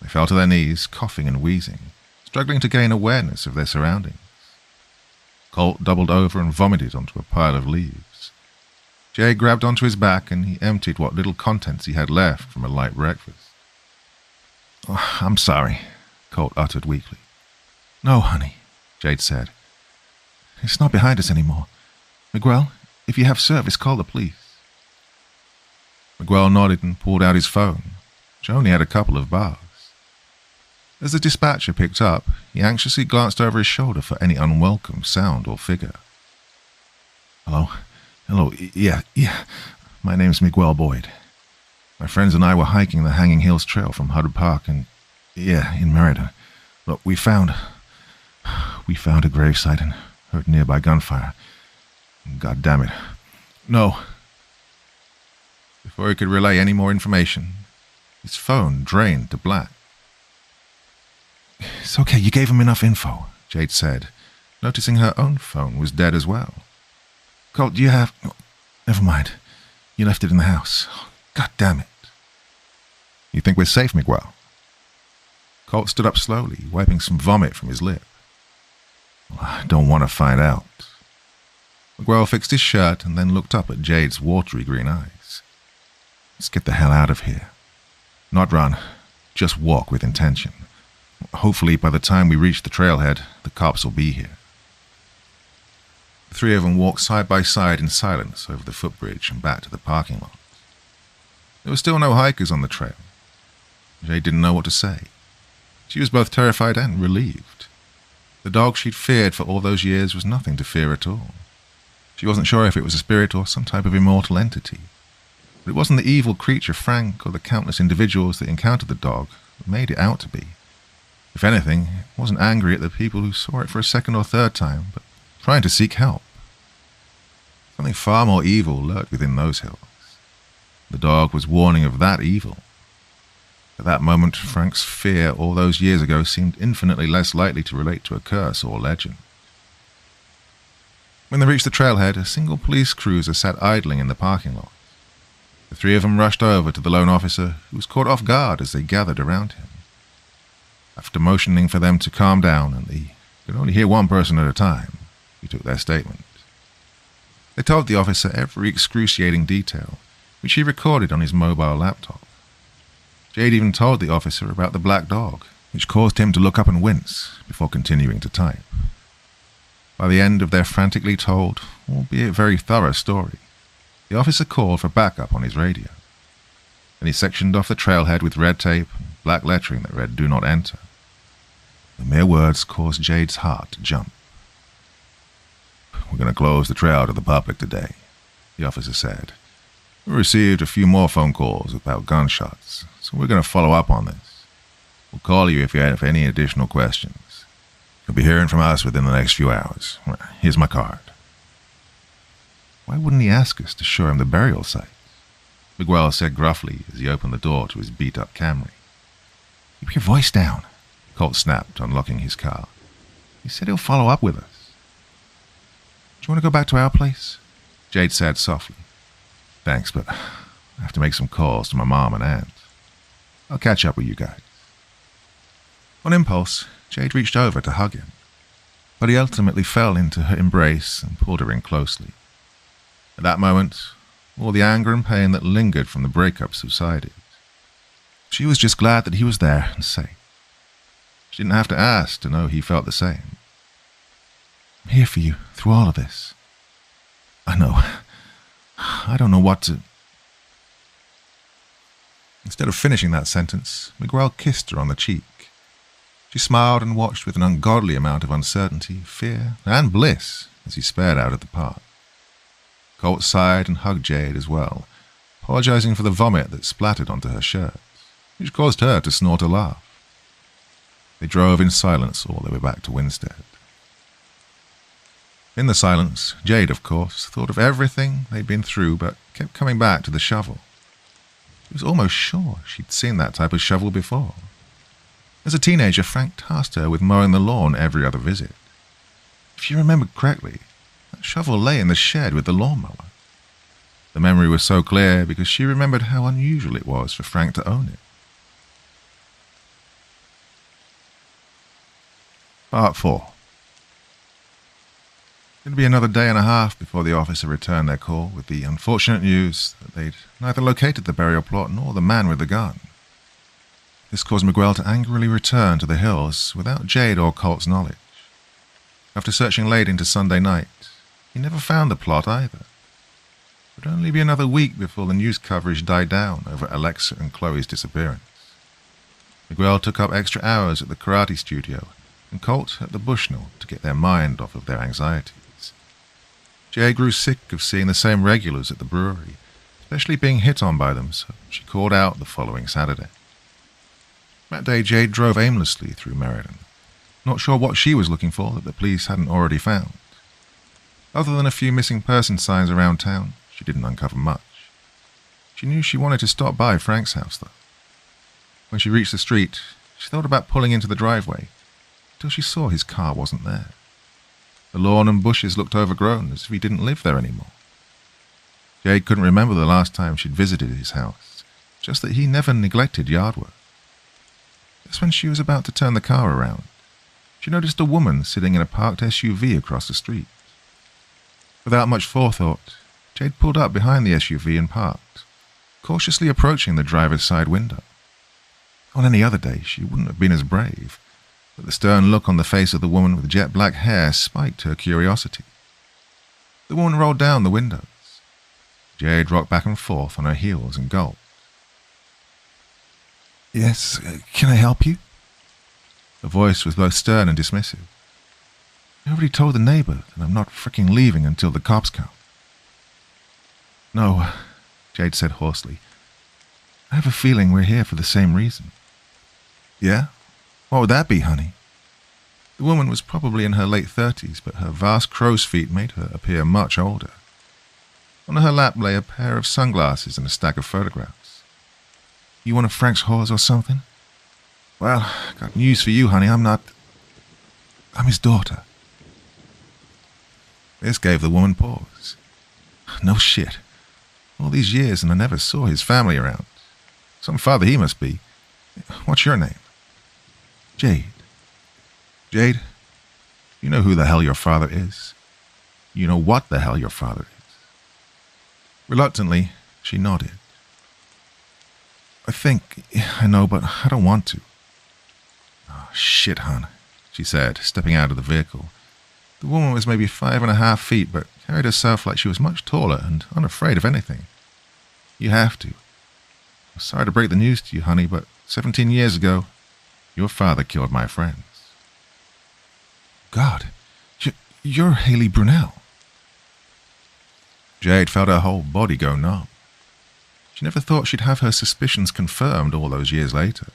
They fell to their knees, coughing and wheezing, struggling to gain awareness of their surroundings. Colt doubled over and vomited onto a pile of leaves. Jay grabbed onto his back and he emptied what little contents he had left from a light breakfast. "Oh, I'm sorry," Colt uttered weakly. "No, honey," Jade said. "It's not behind us anymore. Miguel, if you have service, call the police." Miguel nodded and pulled out his phone, which only had a couple of bars. As the dispatcher picked up, he anxiously glanced over his shoulder for any unwelcome sound or figure. Hello, yeah, my name's Miguel Boyd. My friends and I were hiking the Hanging Hills Trail from Huddle Park and, in Merida. Look, we found a gravesite and heard nearby gunfire. God damn it. No." Before he could relay any more information, his phone drained to black. "It's okay, you gave him enough info," Jade said, noticing her own phone was dead as well. "Colt, do you have... Oh, never mind. You left it in the house. God damn it." "You think we're safe, Miguel?" Colt stood up slowly, wiping some vomit from his lip. "Well, I don't want to find out." Miguel fixed his shirt and then looked up at Jade's watery green eyes. "Let's get the hell out of here. Not run, just walk with intention. Hopefully, by the time we reach the trailhead, the cops will be here." The three of them walked side by side in silence over the footbridge and back to the parking lot. There were still no hikers on the trail. Jade didn't know what to say. She was both terrified and relieved. The dog she'd feared for all those years was nothing to fear at all. She wasn't sure if it was a spirit or some type of immortal entity. But it wasn't the evil creature Frank or the countless individuals that encountered the dog that made it out to be. If anything, it wasn't angry at the people who saw it for a second or third time, but trying to seek help. Something far more evil lurked within those hills. The dog was warning of that evil. At that moment, Frank's fear all those years ago seemed infinitely less likely to relate to a curse or legend. When they reached the trailhead, a single police cruiser sat idling in the parking lot. The three of them rushed over to the lone officer, who was caught off guard as they gathered around him. After motioning for them to calm down and they could only hear one person at a time, he took their statement. They told the officer every excruciating detail, which he recorded on his mobile laptop. Jade even told the officer about the black dog, which caused him to look up and wince before continuing to type. By the end of their frantically told, albeit very thorough story, the officer called for backup on his radio. Then he sectioned off the trailhead with red tape and black lettering that read "Do not enter." The mere words caused Jade's heart to jump. "We're going to close the trail to the public today," the officer said. "We received a few more phone calls about gunshots, so we're going to follow up on this. We'll call you if you have any additional questions. You'll be hearing from us within the next few hours. Here's my card." Why wouldn't he ask us to show him the burial site? Miguel said gruffly as he opened the door to his beat-up Camry. "Keep your voice down," Colt snapped, unlocking his car. "He said he'll follow up with us." "Do you want to go back to our place?" Jade said softly. "Thanks, but I have to make some calls to my mom and aunt. I'll catch up with you guys." On impulse, Jade reached over to hug him, but he ultimately fell into her embrace and pulled her in closely. At that moment, all the anger and pain that lingered from the breakup subsided. She was just glad that he was there and safe. She didn't have to ask to know he felt the same. "I'm here for you through all of this. I know. I don't know what to..." Instead of finishing that sentence, Miguel kissed her on the cheek. She smiled and watched with an ungodly amount of uncertainty, fear, and bliss as he sped out of the park. Colt sighed and hugged Jade as well, apologizing for the vomit that splattered onto her shirt, which caused her to snort a laugh. They drove in silence all the way back to Winstead. In the silence, Jade, of course, thought of everything they'd been through but kept coming back to the shovel. She was almost sure she'd seen that type of shovel before. As a teenager, Frank tasked her with mowing the lawn every other visit. If she remembered correctly, that shovel lay in the shed with the lawnmower. The memory was so clear because she remembered how unusual it was for Frank to own it. Part 4. It'd be another day and a half before the officer returned their call with the unfortunate news that they'd neither located the burial plot nor the man with the gun. This caused Miguel to angrily return to the hills without Jade or Colt's knowledge. After searching late into Sunday night, he never found the plot either. It would only be another week before the news coverage died down over Alexa and Chloe's disappearance. Miguel took up extra hours at the karate studio and Colt at the Bushnell to get their mind off of their anxieties. Jade grew sick of seeing the same regulars at the brewery, especially being hit on by them, so she called out the following Saturday. That day, Jade drove aimlessly through Meriden, not sure what she was looking for that the police hadn't already found. Other than a few missing person signs around town, she didn't uncover much. She knew she wanted to stop by Frank's house, though. When she reached the street, she thought about pulling into the driveway, until she saw his car wasn't there. The lawn and bushes looked overgrown, as if he didn't live there anymore. Jade couldn't remember the last time she'd visited his house, just that he never neglected yard work. Just when she was about to turn the car around, she noticed a woman sitting in a parked SUV across the street. Without much forethought, Jade pulled up behind the SUV and parked, cautiously approaching the driver's side window. On any other day, she wouldn't have been as brave, but the stern look on the face of the woman with jet black hair spiked her curiosity. The woman rolled down the windows. Jade rocked back and forth on her heels and gulped. "Yes, can I help you?" The voice was both stern and dismissive. "I already told the neighbor that I'm not fricking leaving until the cops come." "No," Jade said hoarsely. "I have a feeling we're here for the same reason." "Yeah? What would that be, honey?" The woman was probably in her late 30s, but her vast crow's feet made her appear much older. On her lap lay a pair of sunglasses and a stack of photographs. "You one of Frank's whores or something?" "Well, got news for you, honey. I'm his daughter." This gave the woman pause. "No shit. All these years and I never saw his family around. Some father he must be. What's your name?" "Jade." "Jade, you know who the hell your father is? You know what the hell your father is?" Reluctantly, she nodded. "I think I know, but I don't want to." "Oh, shit, hon," she said, stepping out of the vehicle. The woman was maybe 5.5 feet, but carried herself like she was much taller and unafraid of anything. "You have to. I'm sorry to break the news to you, honey, but 17 years ago, your father killed my friends." "God, you're Haley Brunel." Jade felt her whole body go numb. She never thought she'd have her suspicions confirmed all those years later.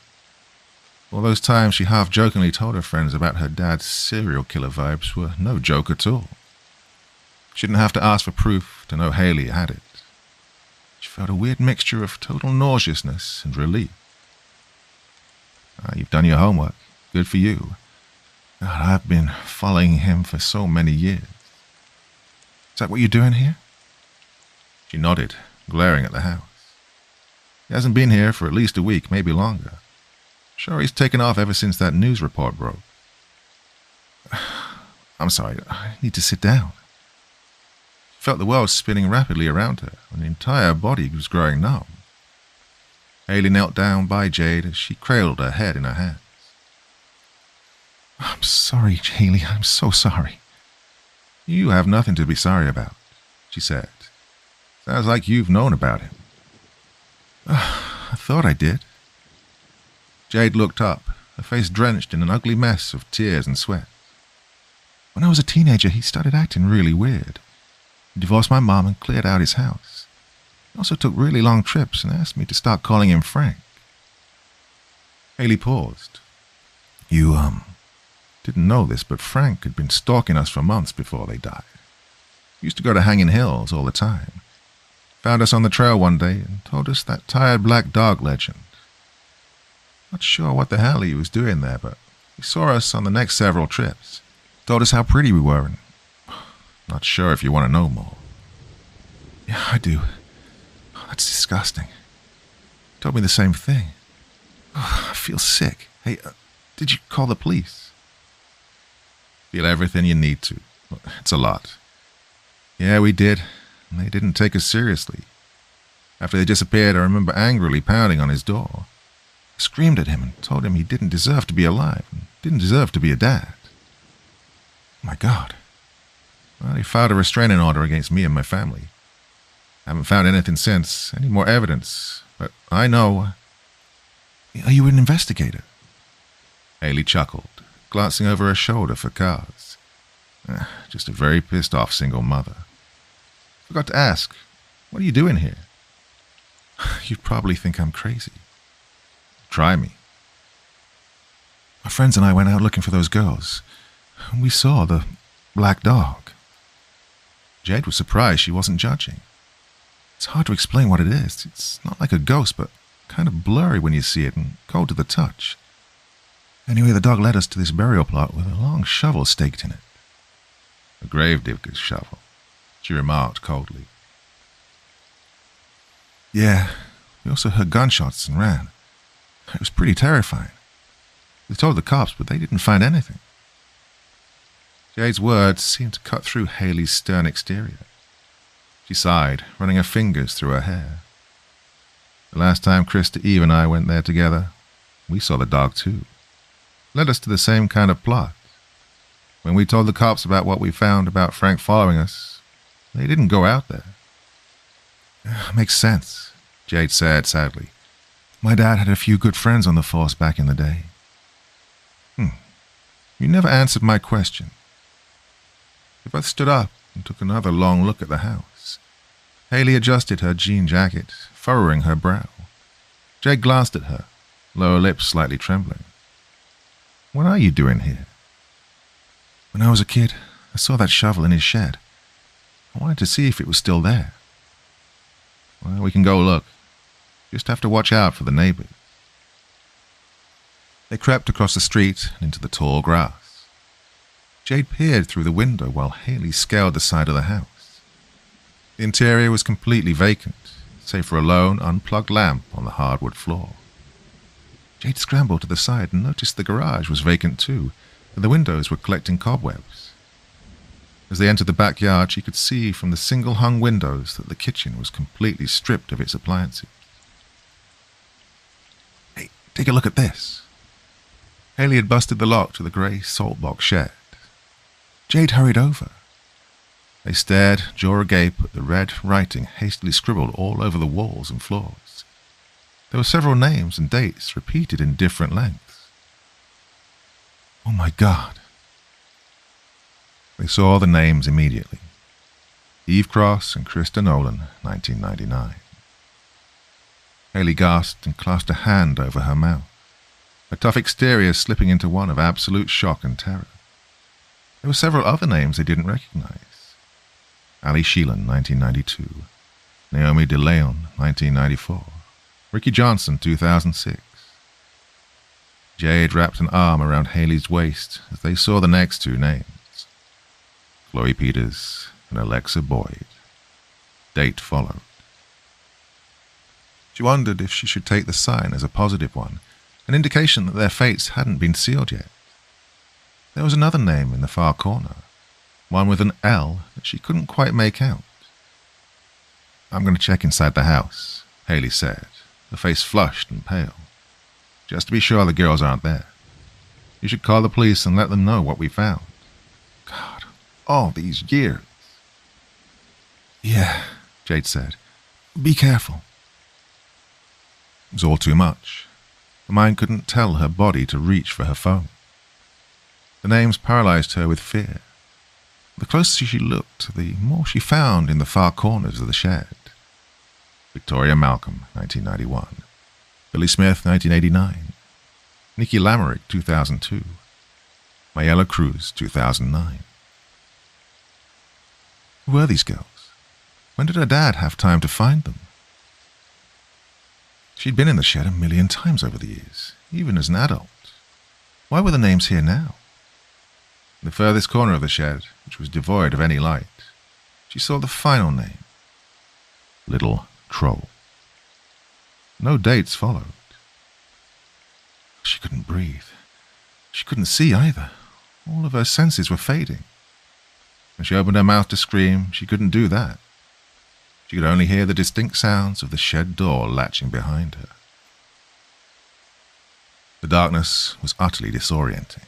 All those times she half-jokingly told her friends about her dad's serial killer vibes were no joke at all. She didn't have to ask for proof to know Haley had it. She felt a weird mixture of total nauseousness and relief. "You've done your homework. Good for you. God, I've been following him for so many years. Is that what you're doing here?" She nodded, glaring at the house. "He hasn't been here for at least a week, maybe longer. Sure, he's taken off ever since that news report broke." "I'm sorry, I need to sit down." She felt the world spinning rapidly around her, and the entire body was growing numb. Haley knelt down by Jade as she cradled her head in her hands. "I'm sorry, Haley, I'm so sorry." "You have nothing to be sorry about," she said. "Sounds like you've known about him." "I thought I did." Jade looked up, her face drenched in an ugly mess of tears and sweat. When I was a teenager, he started acting really weird. He divorced my mom and cleared out his house. He also took really long trips and asked me to start calling him Frank. Haley paused. You, didn't know this, but Frank had been stalking us for months before they died. He used to go to Hanging Hills all the time. Found us on the trail one day and told us that tired black dog legend. Not sure what the hell he was doing there, but he saw us on the next several trips. Told us how pretty we were, and not sure if you want to know more. Yeah, I do. Oh, that's disgusting. He told me the same thing. Oh, I feel sick. Hey, did you call the police? Feel everything you need to. It's a lot. Yeah, we did. And they didn't take us seriously. After they disappeared, I remember angrily pounding on his door. I screamed at him and told him he didn't deserve to be alive and didn't deserve to be a dad. Oh my God. Well, he filed a restraining order against me and my family. Haven't found anything since, any more evidence, but I know. Are you an investigator? Haley chuckled, glancing over her shoulder for cars. Just a very pissed off single mother. Forgot to ask, what are you doing here? You'd probably think I'm crazy. Try me. My friends and I went out looking for those girls, and we saw the black dog. Jade was surprised she wasn't judging. It's hard to explain what it is. It's not like a ghost, but kind of blurry when you see it and cold to the touch. Anyway, the dog led us to this burial plot with a long shovel staked in it. A gravedigger's shovel, she remarked coldly. Yeah, we also heard gunshots and ran. It was pretty terrifying. We told the cops, but they didn't find anything. Jade's words seemed to cut through Haley's stern exterior. She sighed, running her fingers through her hair. The last time Krista, Eve, and I went there together, we saw the dog too. Led us to the same kind of plot. When we told the cops about what we found about Frank following us, they didn't go out there. Makes sense, Jade said sadly. My dad had a few good friends on the force back in the day. You never answered my question. They both stood up and took another long look at the house. Haley adjusted her jean jacket, furrowing her brow. Jade glanced at her, lower lip slightly trembling. What are you doing here? When I was a kid, I saw that shovel in his shed. I wanted to see if it was still there. Well, we can go look. Just have to watch out for the neighbors. They crept across the street and into the tall grass. Jade peered through the window while Haley scaled the side of the house. The interior was completely vacant, save for a lone, unplugged lamp on the hardwood floor. Jade scrambled to the side and noticed the garage was vacant too, and the windows were collecting cobwebs. As they entered the backyard, she could see from the single-hung windows that the kitchen was completely stripped of its appliances. Hey, take a look at this. Haley had busted the lock to the grey saltbox shed. Jade hurried over. They stared, jaw agape, at the red writing hastily scribbled all over the walls and floors. There were several names and dates repeated in different lengths. Oh my God. They saw the names immediately. Eve Cross and Krista Nolan, 1999. Haley gasped and clasped a hand over her mouth, her tough exterior slipping into one of absolute shock and terror. There were several other names they didn't recognize. Ali Sheelan, 1992. Naomi DeLeon, 1994. Ricky Johnson, 2006. Jade wrapped an arm around Haley's waist as they saw the next two names. Chloe Peters and Alexa Boyd. Date followed. She wondered if she should take the sign as a positive one, an indication that their fates hadn't been sealed yet. There was another name in the far corner, one with an L that she couldn't quite make out. I'm going to check inside the house, Haley said, her face flushed and pale. Just to be sure the girls aren't there. You should call the police and let them know what we found. God, all these years. Yeah, Jade said. Be careful. It was all too much. Her mind couldn't tell her body to reach for her phone. The names paralyzed her with fear, The closer she looked, the more she found in the far corners of the shed. Victoria Malcolm, 1991. Billy Smith, 1989. Nikki Lamerick, 2002. Mayella Cruz, 2009. Who were these girls? When did her dad have time to find them? She'd been in the shed a million times over the years, even as an adult. Why were the names here now? In the furthest corner of the shed, which was devoid of any light, she saw the final name. Little Troll. No dates followed. She couldn't breathe. She couldn't see either. All of her senses were fading. When she opened her mouth to scream, she couldn't do that. She could only hear the distinct sounds of the shed door latching behind her. The darkness was utterly disorienting.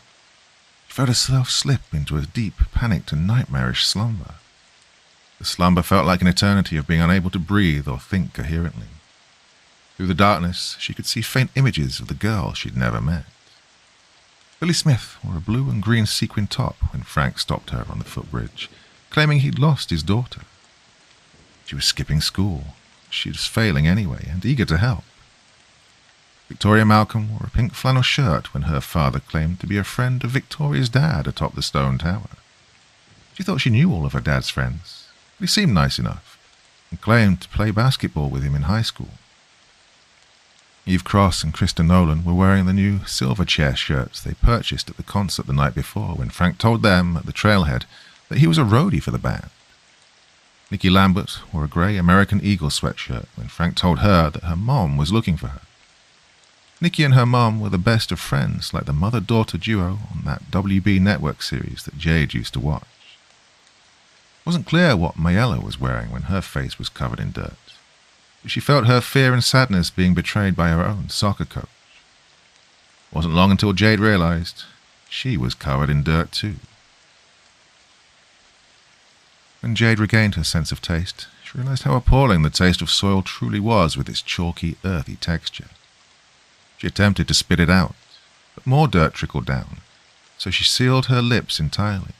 She felt herself slip into a deep, panicked and nightmarish slumber. The slumber felt like an eternity of being unable to breathe or think coherently. Through the darkness, she could see faint images of the girl she'd never met. Billy Smith wore a blue and green sequin top when Frank stopped her on the footbridge, claiming he'd lost his daughter. She was skipping school. She was failing anyway and eager to help. Victoria Malcolm wore a pink flannel shirt when her father claimed to be a friend of Victoria's dad atop the stone tower. She thought she knew all of her dad's friends, but he seemed nice enough, and claimed to play basketball with him in high school. Eve Cross and Krista Nolan were wearing the new Silverchair shirts they purchased at the concert the night before when Frank told them at the trailhead that he was a roadie for the band. Nikki Lambert wore a grey American Eagle sweatshirt when Frank told her that her mom was looking for her. Nikki and her mom were the best of friends, like the mother-daughter duo on that WB network series that Jade used to watch. It wasn't clear what Mayella was wearing when her face was covered in dirt, but she felt her fear and sadness being betrayed by her own soccer coach. It wasn't long until Jade realized she was covered in dirt too. When Jade regained her sense of taste, she realized how appalling the taste of soil truly was with its chalky, earthy texture. She attempted to spit it out, but more dirt trickled down, so she sealed her lips entirely.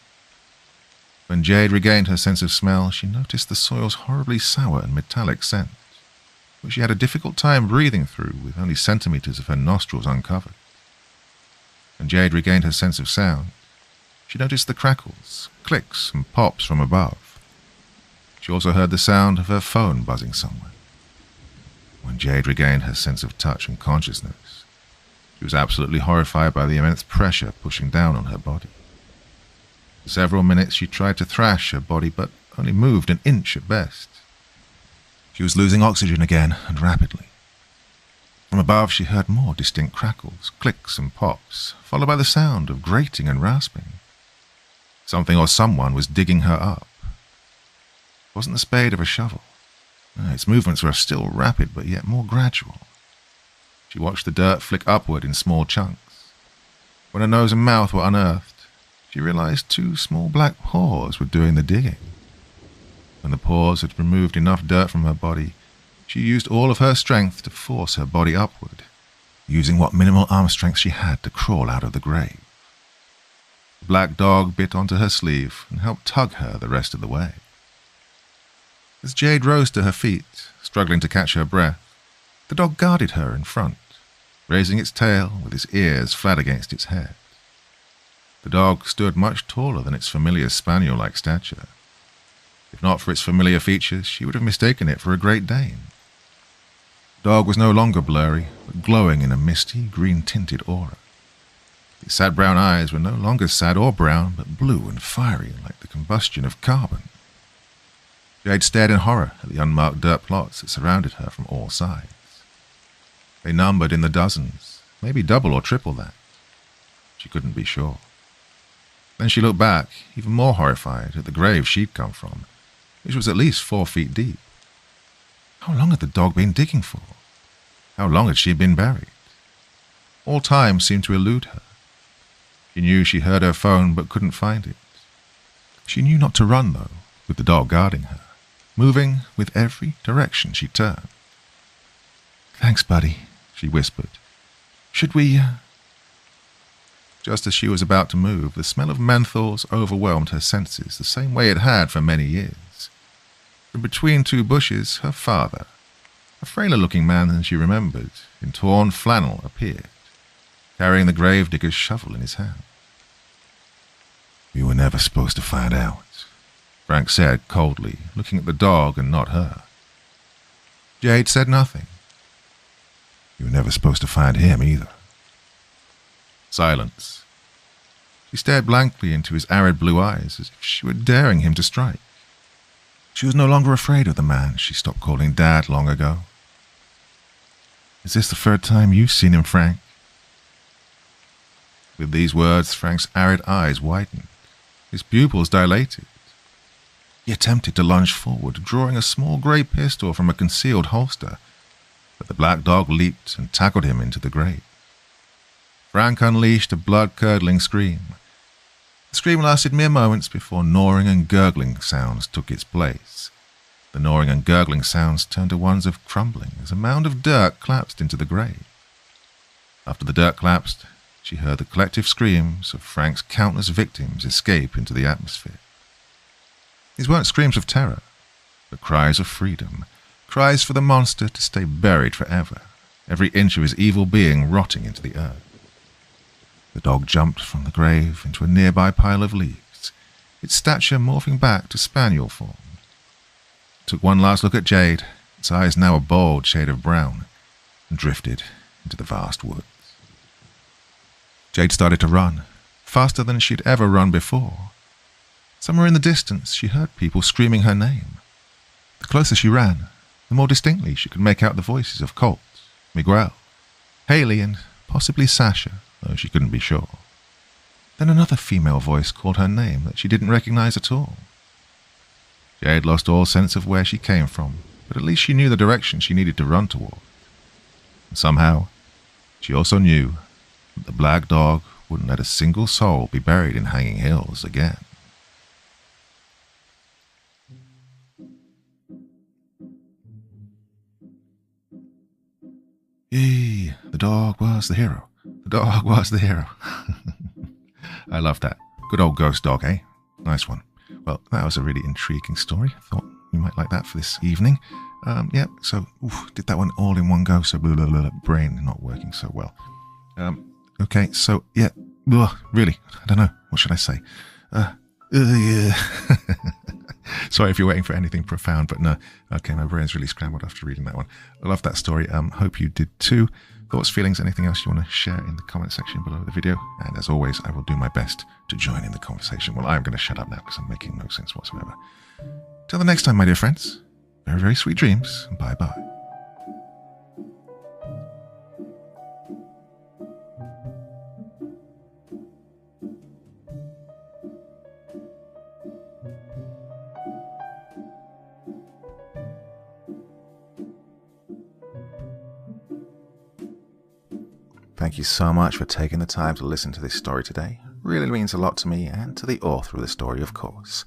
When Jade regained her sense of smell, she noticed the soil's horribly sour and metallic scent, which she had a difficult time breathing through with only centimeters of her nostrils uncovered. When Jade regained her sense of sound, she noticed the crackles, clicks, and pops from above. She also heard the sound of her phone buzzing somewhere. When Jade regained her sense of touch and consciousness, she was absolutely horrified by the immense pressure pushing down on her body. For several minutes she tried to thrash her body, but only moved an inch at best. She was losing oxygen again, and rapidly. From above she heard more distinct crackles, clicks and pops, followed by the sound of grating and rasping. Something or someone was digging her up. It wasn't the spade of a shovel. No, its movements were still rapid, but yet more gradual. She watched the dirt flick upward in small chunks. When her nose and mouth were unearthed, she realized two small black paws were doing the digging. When the paws had removed enough dirt from her body, she used all of her strength to force her body upward, using what minimal arm strength she had to crawl out of the grave. The black dog bit onto her sleeve and helped tug her the rest of the way. As Jade rose to her feet, struggling to catch her breath, the dog guarded her in front, raising its tail with its ears flat against its head. The dog stood much taller than its familiar spaniel-like stature. If not for its familiar features, she would have mistaken it for a Great Dane. The dog was no longer blurry, but glowing in a misty, green-tinted aura. Its sad brown eyes were no longer sad or brown, but blue and fiery like the combustion of carbon. Jade stared in horror at the unmarked dirt plots that surrounded her from all sides. They numbered in the dozens, maybe double or triple that. She couldn't be sure. Then she looked back, even more horrified, at the grave she'd come from, which was at least 4 feet deep. How long had the dog been digging for? How long had she been buried? All time seemed to elude her. She knew she heard her phone but couldn't find it. She knew not to run, though, with the dog guarding her, moving with every direction she turned. "Thanks, buddy," she whispered. "Should we..." Just as she was about to move, the smell of menthols overwhelmed her senses the same way it had for many years. From between two bushes, her father, a frailer-looking man than she remembered, in torn flannel, appeared, carrying the gravedigger's shovel in his hand. "You were never supposed to find out," Frank said coldly, looking at the dog and not her. Jade said nothing. "You were never supposed to find him either." Silence. She stared blankly into his arid blue eyes as if she were daring him to strike. She was no longer afraid of the man she stopped calling Dad long ago. "Is this the third time you've seen him, Frank?" With these words, Frank's arid eyes widened. His pupils dilated. He attempted to lunge forward, drawing a small grey pistol from a concealed holster, but the black dog leaped and tackled him into the grave. Frank unleashed a blood-curdling scream. The scream lasted mere moments before gnawing and gurgling sounds took its place. The gnawing and gurgling sounds turned to ones of crumbling as a mound of dirt collapsed into the grave. After the dirt collapsed, she heard the collective screams of Frank's countless victims escape into the atmosphere. These weren't screams of terror, but cries of freedom, cries for the monster to stay buried forever, every inch of his evil being rotting into the earth. The dog jumped from the grave into a nearby pile of leaves, its stature morphing back to spaniel form. It took one last look at Jade, its eyes now a bold shade of brown, and drifted into the vast woods. Jade started to run, faster than she'd ever run before. Somewhere in the distance, she heard people screaming her name. The closer she ran, the more distinctly she could make out the voices of Colt, Miguel, Haley, and possibly Sasha, though she couldn't be sure. Then another female voice called her name that she didn't recognize at all. Jade lost all sense of where she came from, but at least she knew the direction she needed to run toward. And somehow, she also knew that the black dog wouldn't let a single soul be buried in Hanging Hills again. Yay, the dog was the hero. The dog was the hero. I love that. Good old ghost dog, eh? Nice one. Well, that was a really intriguing story. I thought you might like that for this evening. So did that one all in one go, so brain not working so well. Okay, so yeah, really, I don't know, what should I say? Yeah. Sorry if you're waiting for anything profound, but no. Okay, my brain's really scrambled after reading that one. I love that story. Hope you did too. Thoughts, feelings, anything else you want to share in the comment section below the video. And as always, I will do my best to join in the conversation. Well, I'm going to shut up now because I'm making no sense whatsoever. Till the next time, my dear friends, very, very sweet dreams. Bye-bye. Thank you so much for taking the time to listen to this story today. It really means a lot to me and to the author of the story, of course.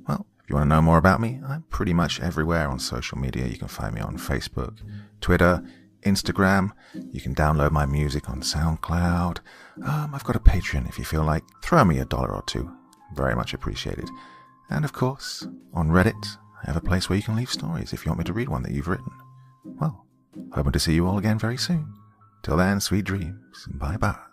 Well, if you want to know more about me, I'm pretty much everywhere on social media. You can find me on Facebook, Twitter, Instagram. You can download my music on SoundCloud. I've got a Patreon if you feel like. Throw me $1 or $2. Very much appreciated. And of course, on Reddit, I have a place where you can leave stories if you want me to read one that you've written. Well, hoping to see you all again very soon. Till then, sweet dreams. Bye-bye.